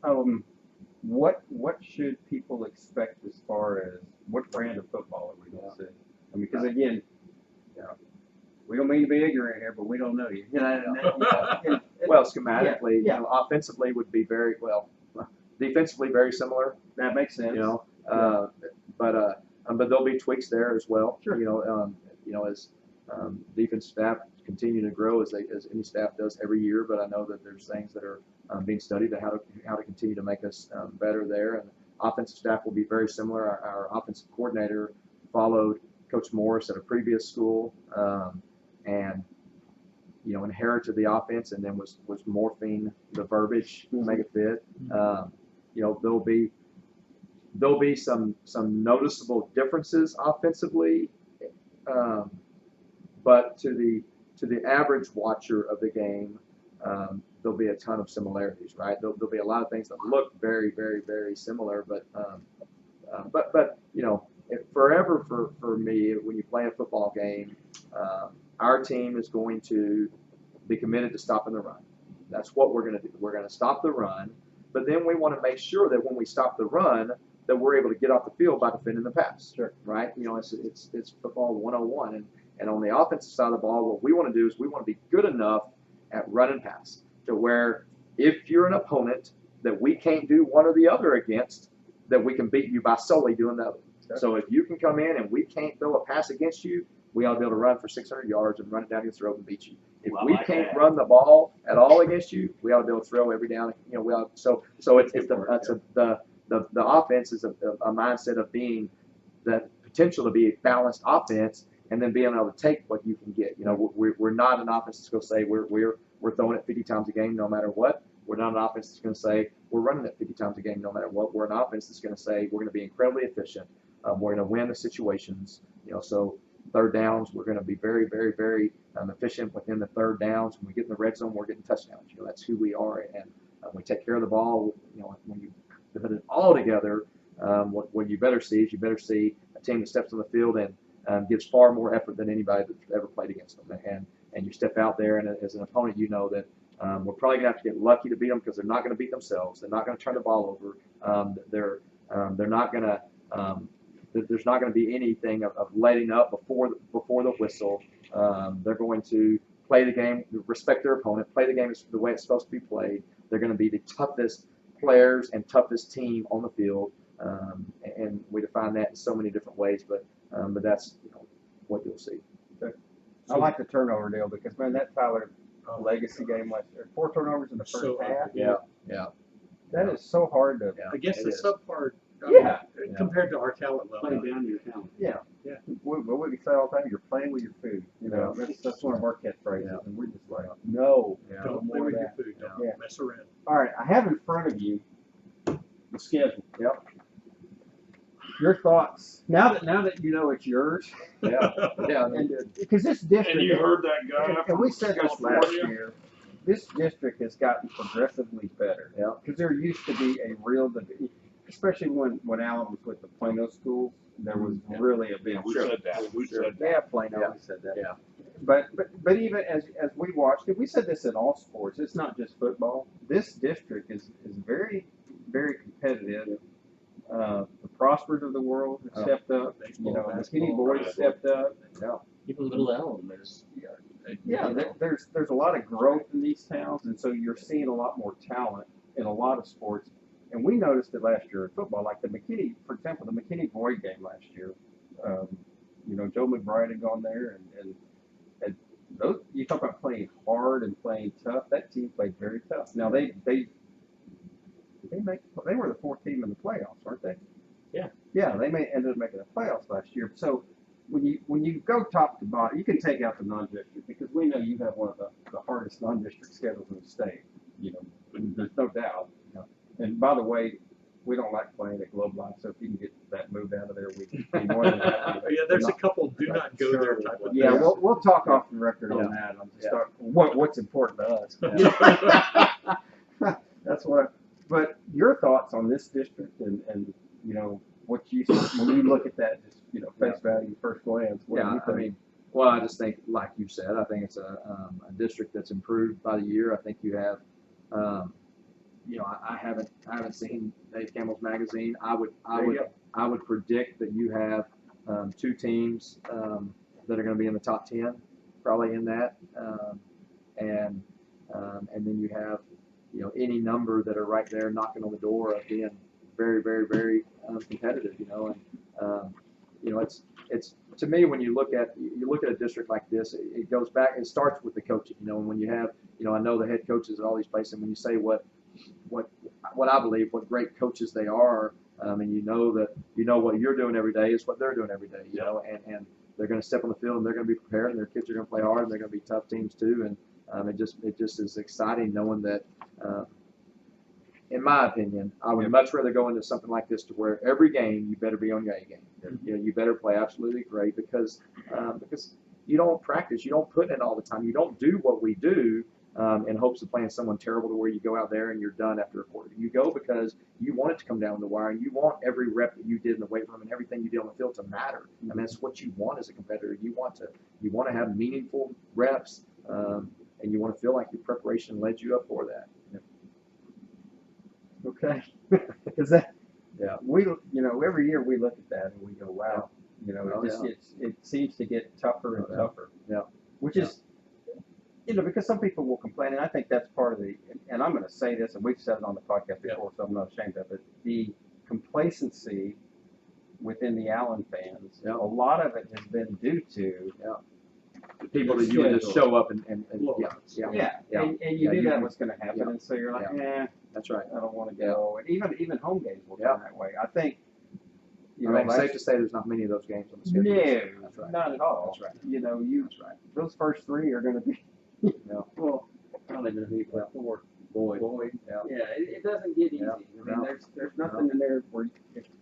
what should people expect as far as what brand of football are we going to see? Because again, we don't mean to be ignorant here, but we don't know you. Well, schematically, offensively would be very well. Defensively, very similar. That makes sense. But there'll be tweaks there as well. Sure. As defense staff continue to grow as any staff does every year. But I know that there's things that are being studied how to continue to make us better there. And offensive staff will be very similar. Our offensive coordinator followed Coach Morris at a previous school, and inherited the offense and then was morphing the verbiage to make it fit. There'll be some noticeable differences offensively, but to the average watcher of the game, there'll be a ton of similarities, right? There'll be a lot of things that look very, very, very similar, but forever for me, when you play a football game, our team is going to be committed to stopping the run. That's what we're going to do. We're going to stop the run, but then we want to make sure that when we stop the run, that we're able to get off the field by defending the pass. Sure. Right? It's football 101, and on the offensive side of the ball, what we want to do is we want to be good enough at run and pass to where if you're an opponent that we can't do one or the other against, that we can beat you by solely doing the other. Okay. So if you can come in and we can't throw a pass against you, we ought to be able to run for 600 yards and run it down your throat and beat you. If we can't run the ball at all against you, we ought to be able to throw every down. So it's the the offense is a mindset of being the potential to be a balanced offense, and then being able to take what you can get. You know, we're not an offense that's going to say we're throwing it 50 times a game no matter what. We're not an offense that's going to say we're running it 50 times a game no matter what. We're an offense that's going to say we're going to be incredibly efficient. We're going to win the situations. You know, so third downs, we're going to be very, very, very efficient within the third downs. When we get in the red zone, we're getting touchdowns. You know, that's who we are, and we take care of the ball. You know, when you put it all together, what you better see is a team that steps on the field and gives far more effort than anybody that's ever played against them. And you step out there, and as an opponent, you know that we're probably going to have to get lucky to beat them because they're not going to beat themselves. They're not going to turn the ball over. They're not going to. There's not going to be anything of letting up before the whistle. They're going to play the game, respect their opponent, play the game the way it's supposed to be played. They're going to be the toughest players and toughest team on the field, and we define that in so many different ways. But that's what you'll see. I like the turnover deal because, man, that Tyler legacy game last year, 4 turnovers in the first half. Yeah. That is so hard to. Against the is. subpar. Yeah. Compared to our talent Play level. down your talent. Yeah. Yeah. What we say all the time, you're playing with your food. You know, that's one of our catchphrases, Yeah. and we're just like, no. Yeah. Don't play more with of your that. food. Don't Yeah. mess around. All right, I have in front of you the schedule. Yep. Your thoughts now that you know it's yours, Yeah. because this district. And you heard that guy and from we said this last California? year. This district has gotten progressively better. Yeah. Because there used to be a real debate, especially when Alan was with the Plano schools. There was really a big. We said that. We said that. Yeah, Plano. Yeah. We said that. Yeah. But even as we watched it, we said this in all sports. It's not just football. This district is very, very competitive. The Prospers of the world have stepped up. Baseball, The basketball, Skinny Boys right. stepped up. Even Little Elm, there's There's a lot of growth in these towns, and so you're seeing a lot more talent in a lot of sports. And we noticed it last year in football, like the McKinney, for example, the McKinney-Boyd game last year. Joe McBride had gone there, and those, you talk about playing hard and playing tough. That team played very tough. Now they were the 4th team in the playoffs, weren't they? Yeah. Yeah, they ended up making the playoffs last year. So when you go top to bottom, you can take out the non-district because we know you have one of the hardest non-district schedules in the state. There's no doubt. And by the way, we don't like playing at Globe Life, so if you can get that moved out of there, we'd be more than happy. Yeah, there's a couple do not go there type of Yeah, things. we'll talk off the record on that. I'm just what's important to us. That's what. But your thoughts on this district and what you when you look at that, just face value, first glance. What do you think? Well, I just think, like you said, I think it's a district that's improved by the year. I think you have, I haven't seen Dave Campbell's magazine. I would predict that you have 2 teams that are going to be in the top 10, probably in that, and then you have any number that are right there knocking on the door of being very, very, very competitive. It's to me, when you look at a district like this, it goes back. It starts with the coaching. And when you have, I know the head coaches at all these places, and when you say what I believe, what great coaches they are, and you know what you're doing every day is what they're doing every day. And they're going to step on the field and they're going to be prepared, and their kids are going to play hard, and they're going to be tough teams too. And it just is exciting knowing that. In my opinion, I would much rather go into something like this to where every game you better be on your A game. You better play absolutely great because you don't practice, you don't put in all the time, you don't do what we do in hopes of playing someone terrible to where you go out there and you're done after a quarter. You go because you want it to come down the wire, and you want every rep that you did in the weight room and everything you did on the field to matter. And that's what you want as a competitor. You want to have meaningful reps, and you want to feel like your preparation led you up for that. Okay, because we every year we look at that and we go, wow, it seems to get tougher and tougher. Yeah, which is because some people will complain, and I think that's part of and I'm going to say this, and we've said it on the podcast before, so I'm not ashamed of it. The complacency within the Allen fans, a lot of it has been due to the people that you would just show up and and you knew that was going to happen, and so you're like, That's right. I don't want to go. And even home games will Yeah. turn that way. I think, you I know, mean, it's safe to say there's not many of those games on the schedule. no, That's right. not at all. That's right. You know, That's right. those first three are going to be, Yeah. Well, probably gonna be like four. Boyd. yeah, it doesn't get easy. Yeah. I mean, No. there's nothing in there where,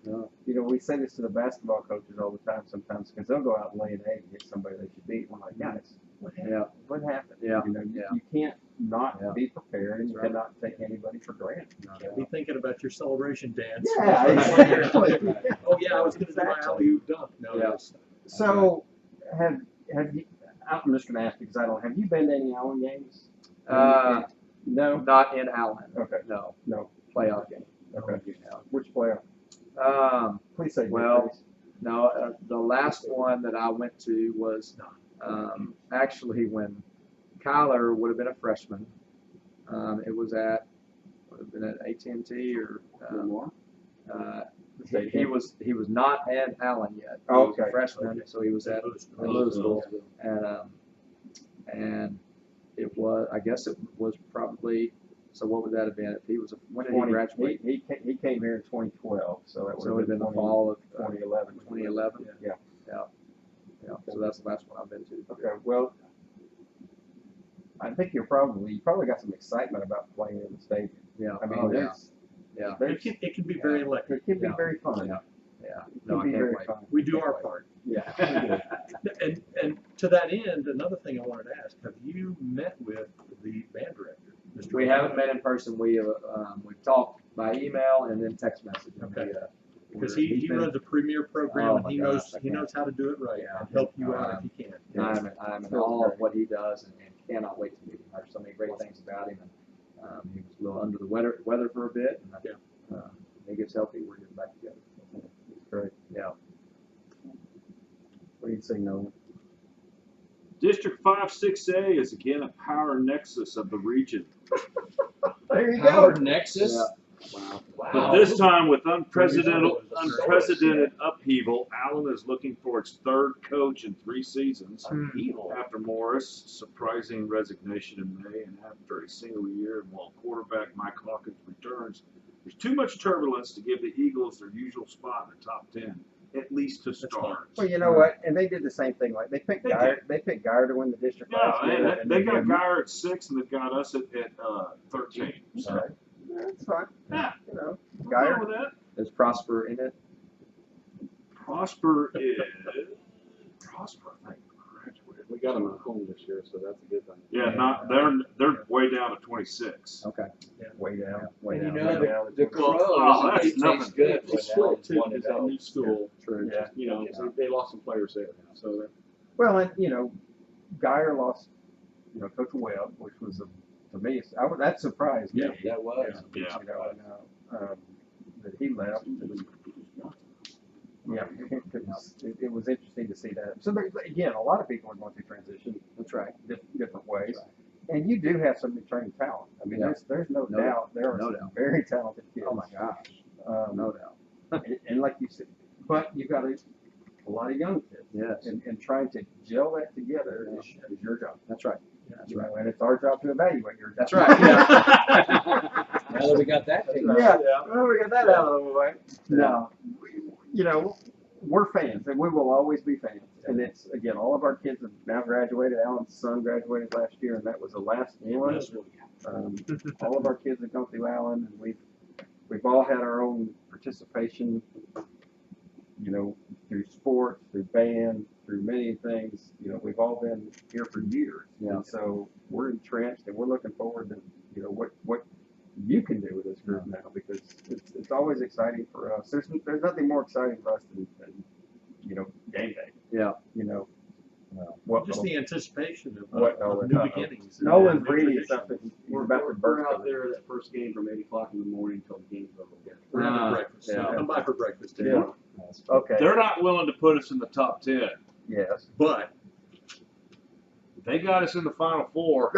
No. you know, we say this to the basketball coaches all the time sometimes because they'll go out and lay an egg and get somebody they should beat. We're like, guys, what happened? Yeah. What happened? Yeah. You know, Yeah. you can't not Yeah. be prepared and you That's right. cannot take anybody for granted. Be thinking about your celebration dance. Yeah, exactly. Oh yeah, I was going to do my Exactly. alley-oop dunk. No, Yeah. that's- So, have you? I'm just going to ask because I don't. Have you been to any Allen games? No. Not in Allen. Okay. No. No. Playoff game. Okay. Which playoff? Please say. Well, please. No, the last one that I went to was actually when Kyler would have been a freshman. It was would have been at AT&T or he was not at Allen yet. He was a Okay. freshman, so he was at Louisville, and it was, I guess it was probably. So what would that have been? If he was when did he graduate? He came here in 2012, so that So it would have been the 20 fall of 2011. 2011. Yeah. Yeah. So that's the last one I've been to. Okay. Well, I think you probably got some excitement about playing in the stadium. Yeah. I mean, Oh, yeah. there's, Yeah. there's, It can be very electric. it can be Yeah. very fun. Yeah. Yeah. It No, can I be can't very wait. fun. We do our part. Yeah. And to that end, another thing I wanted to ask: have you met with the band director, Mr. We haven't met in person. We've talked by email and then text message. Okay. Because He's he been- runs a premier program Oh, and my he gosh, I knows can't. how to do it right Yeah. and help you out if he can. I'm in awe of what he does and cannot wait to meet him. There's so many great things about him. And he was a little under the weather for a bit. And when he gets healthy, we're getting back together. Great. Yeah. What do you say, Nolan? District 5-6A is again a power nexus of the region, There you Power Nexus? Yeah. but this time with unprecedented upheaval. Allen is looking for its third coach in 3 seasons. After Morris' surprising resignation in May and after a single year, and while quarterback Mike Hawkins returns, there's too much turbulence to give the Eagles their usual spot in the top 10, at least to start. Well, you know what? And they did the same thing. Like they picked They Geyer. They picked Geyer to win the district last year. Yeah, and they got did- Geyer at 6, and they've got us at 13. So, All right. Yeah, that's fine. yeah, You know, I'm Geyer. fine with that. Is Prosper in it? Prosper, I think, graduated. We got them at home this year, so that's a good thing. Yeah, they're way down to 26. Okay. way down. Way And you down. know, way down. the Crows, Oh, that's it tastes nothing. good It's when still Allen's too, won it's it a all. new school, True. Yeah. you know, so they lost some players there, so they're. Well, and you know, Geyer lost, you know, Coach Webb, which was to me, that surprised me. Yeah, That was. Yeah. You know, that he left. Yeah, it was interesting to see that. So again, a lot of people are going through transition. That's right. Different ways. And you do have some returning talent. I mean, Yeah. there's no No doubt there are no some doubt. very talented kids. Oh my gosh. No doubt. And like you said, but you've got a lot of young kids. Yes. And trying to gel that together is your job. That's right. That's right. And it's our job to evaluate your job. That's right. Yeah. Now that we got that taken Yeah. care of. Well, we got that out of the way. No, you know, we're fans, and we will always be fans. And it's again, all of our kids have now graduated. Alan's son graduated last year, and that was the last one. All of our kids have gone through Allen, and we've all had our own participation. You know, through sports, through band, through many things. You know, we've all been here for years. Yeah. And so we're entrenched, and we're looking forward to what you can do with this group now, because it's always exciting for us. There's nothing more exciting for us than you know, game day. Yeah. You know, what Just the anticipation of Nolan? new beginnings. Nolan's New reading traditions. something. He's We're about to burst out there that first game from 8 o'clock in the morning until the game's over. We're having breakfast. Yeah. Come by for breakfast. Dave. Yeah. Okay. They're not willing to put us in the top 10. Yes. But They got us in the Final Four.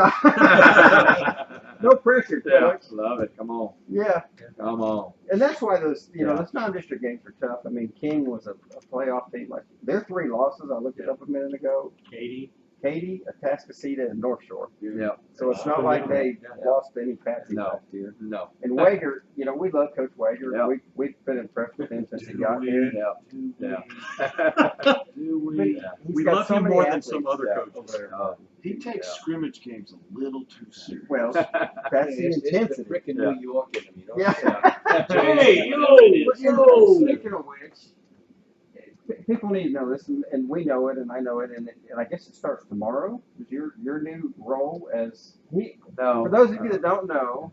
No pressure, Yeah. Coach. Love it. Come on. Yeah. Come on. And that's why those, Yeah. those non-district games are tough. I mean, King was a playoff team. Like their 3 losses, I looked it up a minute ago. Katie, Katy, Atascocita, and North Shore. Yeah. So it's not like they Yeah. lost any Patsy No. last year. No. And Wager, you know, we love Coach Wager. Yeah. We've been impressed with him since he got here. Yeah. Do we? He's We got love so him many more than athletes, some other yeah, coaches. over there. He takes Yeah. scrimmage games a little too serious. Well, that's the It's the intensity. frickin' Yeah. New York in them, you know? Yeah. Hey, But, you know, yo! speaking of which, people need to know this, and we know it, and I know it, and I guess it starts tomorrow. Is your new role as No. For those of you that don't know,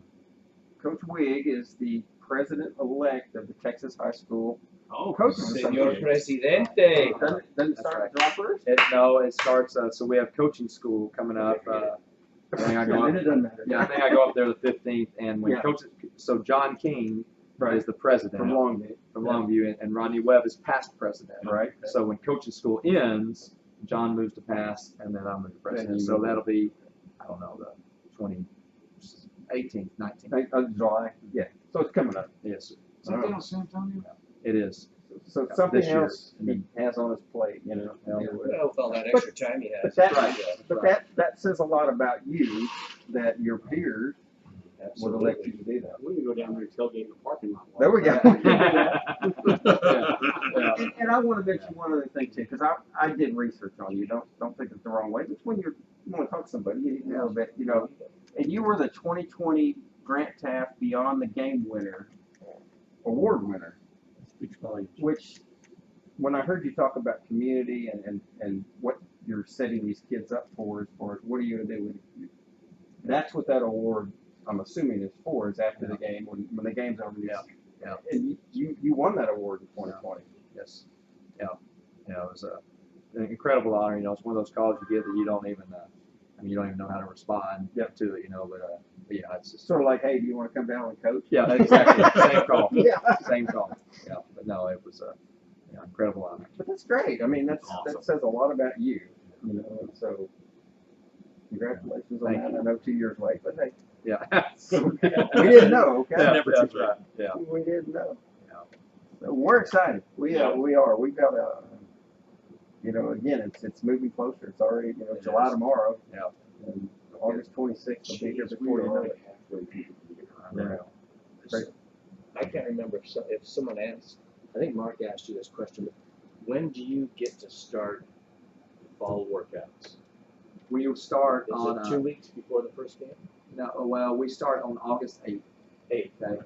Coach Wig is the president-elect of the Texas High School Oh, Coaches Senor Association. Presidente. Doesn't That's start right. July 1st? It starts. So we have coaching school coming up. I think I go And up. it doesn't matter. Yeah, I think I go up there the 15th, and when Yeah. so John King Right. is the president From Longview. from Longview, and Rodney Webb is past president. Right. So when coaching school ends, John moves to past, and then I'm the president. you So move that'll be, I don't know, the 18th, 19th. July. Yeah. So it's coming up. Yes, Is that down in San Antonio? it is. So something This year. else he has on his plate, you know. Well, with all that extra time you But have. that says a lot about you that your peers would elect you to do that. We can go down there and tailgate in the parking lot. There we go. Yeah. And I want to mention one other thing too, because I did research on you. Don't think it the wrong way. Just when you want to talk to somebody, you need to know a bit, you know. And you were the 2020 Grant Taft Beyond the Game winner, award winner. Speaks volumes. Which, when I heard you talk about community and what you're setting these kids up for, as far as what are you going to do with it, that's what that award, I'm assuming, is for, is after the game, when the game's over. Yeah. And you won that award in 2020. Yes. Yeah. You know, it was an incredible honor. You know, it's one of those calls you get that you don't even, you don't even know how to respond to it. You know, but yeah, it's just Sort of like, hey, do you want to come down and coach? yeah, exactly. Same call. Yeah. Same call. Yeah, but no, it was a incredible honor. But that's great. I mean, that Awesome. says a lot about you. You know, and so congratulations on Thank that. you. I know 2 years late, but hey, Yeah. we didn't know. Okay. Yeah, Never that's too right. Yeah. We didn't know. Yeah. So we're excited. We Yeah. are. We've got a, you know, again, it's moving closer. It's already, you know, It July is. tomorrow. Yeah. And August 26th will be here Jeez, before we you are know already it. halfway through the year. Yeah. Great. I can't remember if someone asked, I think Mark asked you this question, but when do you get to start fall workouts? We will start Is on it 2 weeks before the first game? no, well, we start on August 8th. 8. Okay.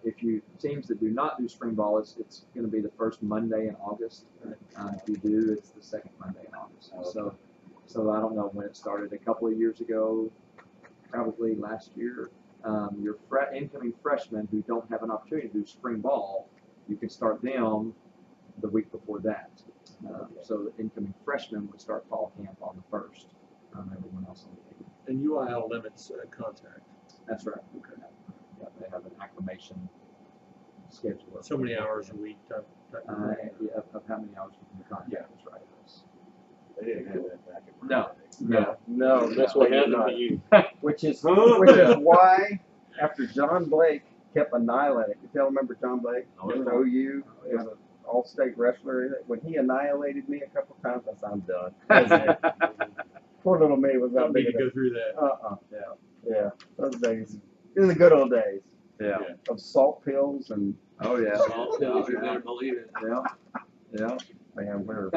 If you teams that do not do spring ball, it's going to be the first Monday in August. If you do, it's the second Monday in August. Okay. So I don't know when it started. A couple of years ago, probably last year. Your incoming freshmen who don't have an opportunity to do spring ball, you can start them the week before that. So the incoming freshmen would start fall camp on the 1st. Everyone else on the 8th. And UIL limits contact. That's right. Okay. Yeah, they have an acclimation schedule. So many hours a week. Type Yeah, of how many hours you can contact is right. They didn't have that back in. No. No, That's what happened to you. which is why after John Blake kept annihilating. You all remember John Blake? Oh, He was yeah. OU. He was an all-state wrestler. When he annihilated me a couple times, I said, I'm done. That's it. Poor little me was not Don't need big to go enough. through that. Yeah. Those days. In the good old days Yeah. of salt pills and Oh yeah. Salt pills, you better believe it. Yeah. Yeah. man, we're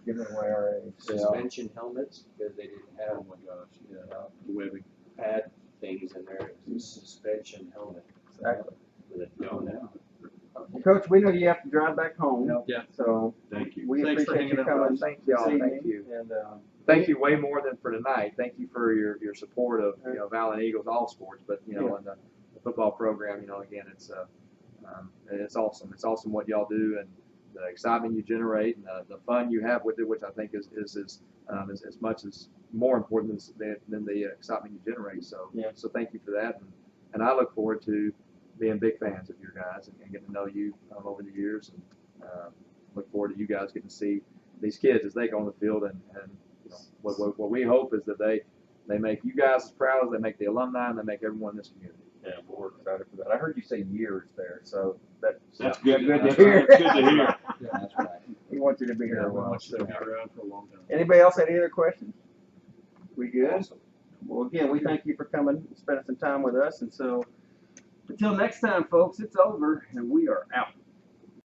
giving away our age. Suspension helmets, because they didn't have Oh my gosh, yeah. Webbing. pad things in there. It was a suspension helmet Exactly. with a donut. Coach, we know you have to drive back home. Yeah. So Thank you. we Thanks for appreciate you hanging out with coming us. Thank this y'all. evening. Thank you. And Thank you way more than for tonight. Thank you for your support of Valley Eagles all sports, but in the football program, again it's awesome. It's awesome what y'all do and the excitement you generate and the fun you have with it, which I think is as much as more important than the excitement you generate. So so thank you for that, and I look forward to being big fans of your guys and getting to know you over the years, and look forward to you guys getting to see these kids as they go on the field, and what we hope is that they make you guys as proud as they make the alumni and they make everyone in this community. yeah, we're excited for that. I heard you say years there, so That's that's good. good to That's hear. good to hear. That's right. We want you to be here Yeah, a we while. want you So. to be around for a long time. Anybody else have any other questions? We good? Awesome. Well, again, we thank you for coming and spending some time with us. And so, until next time, folks, it's over and we are out.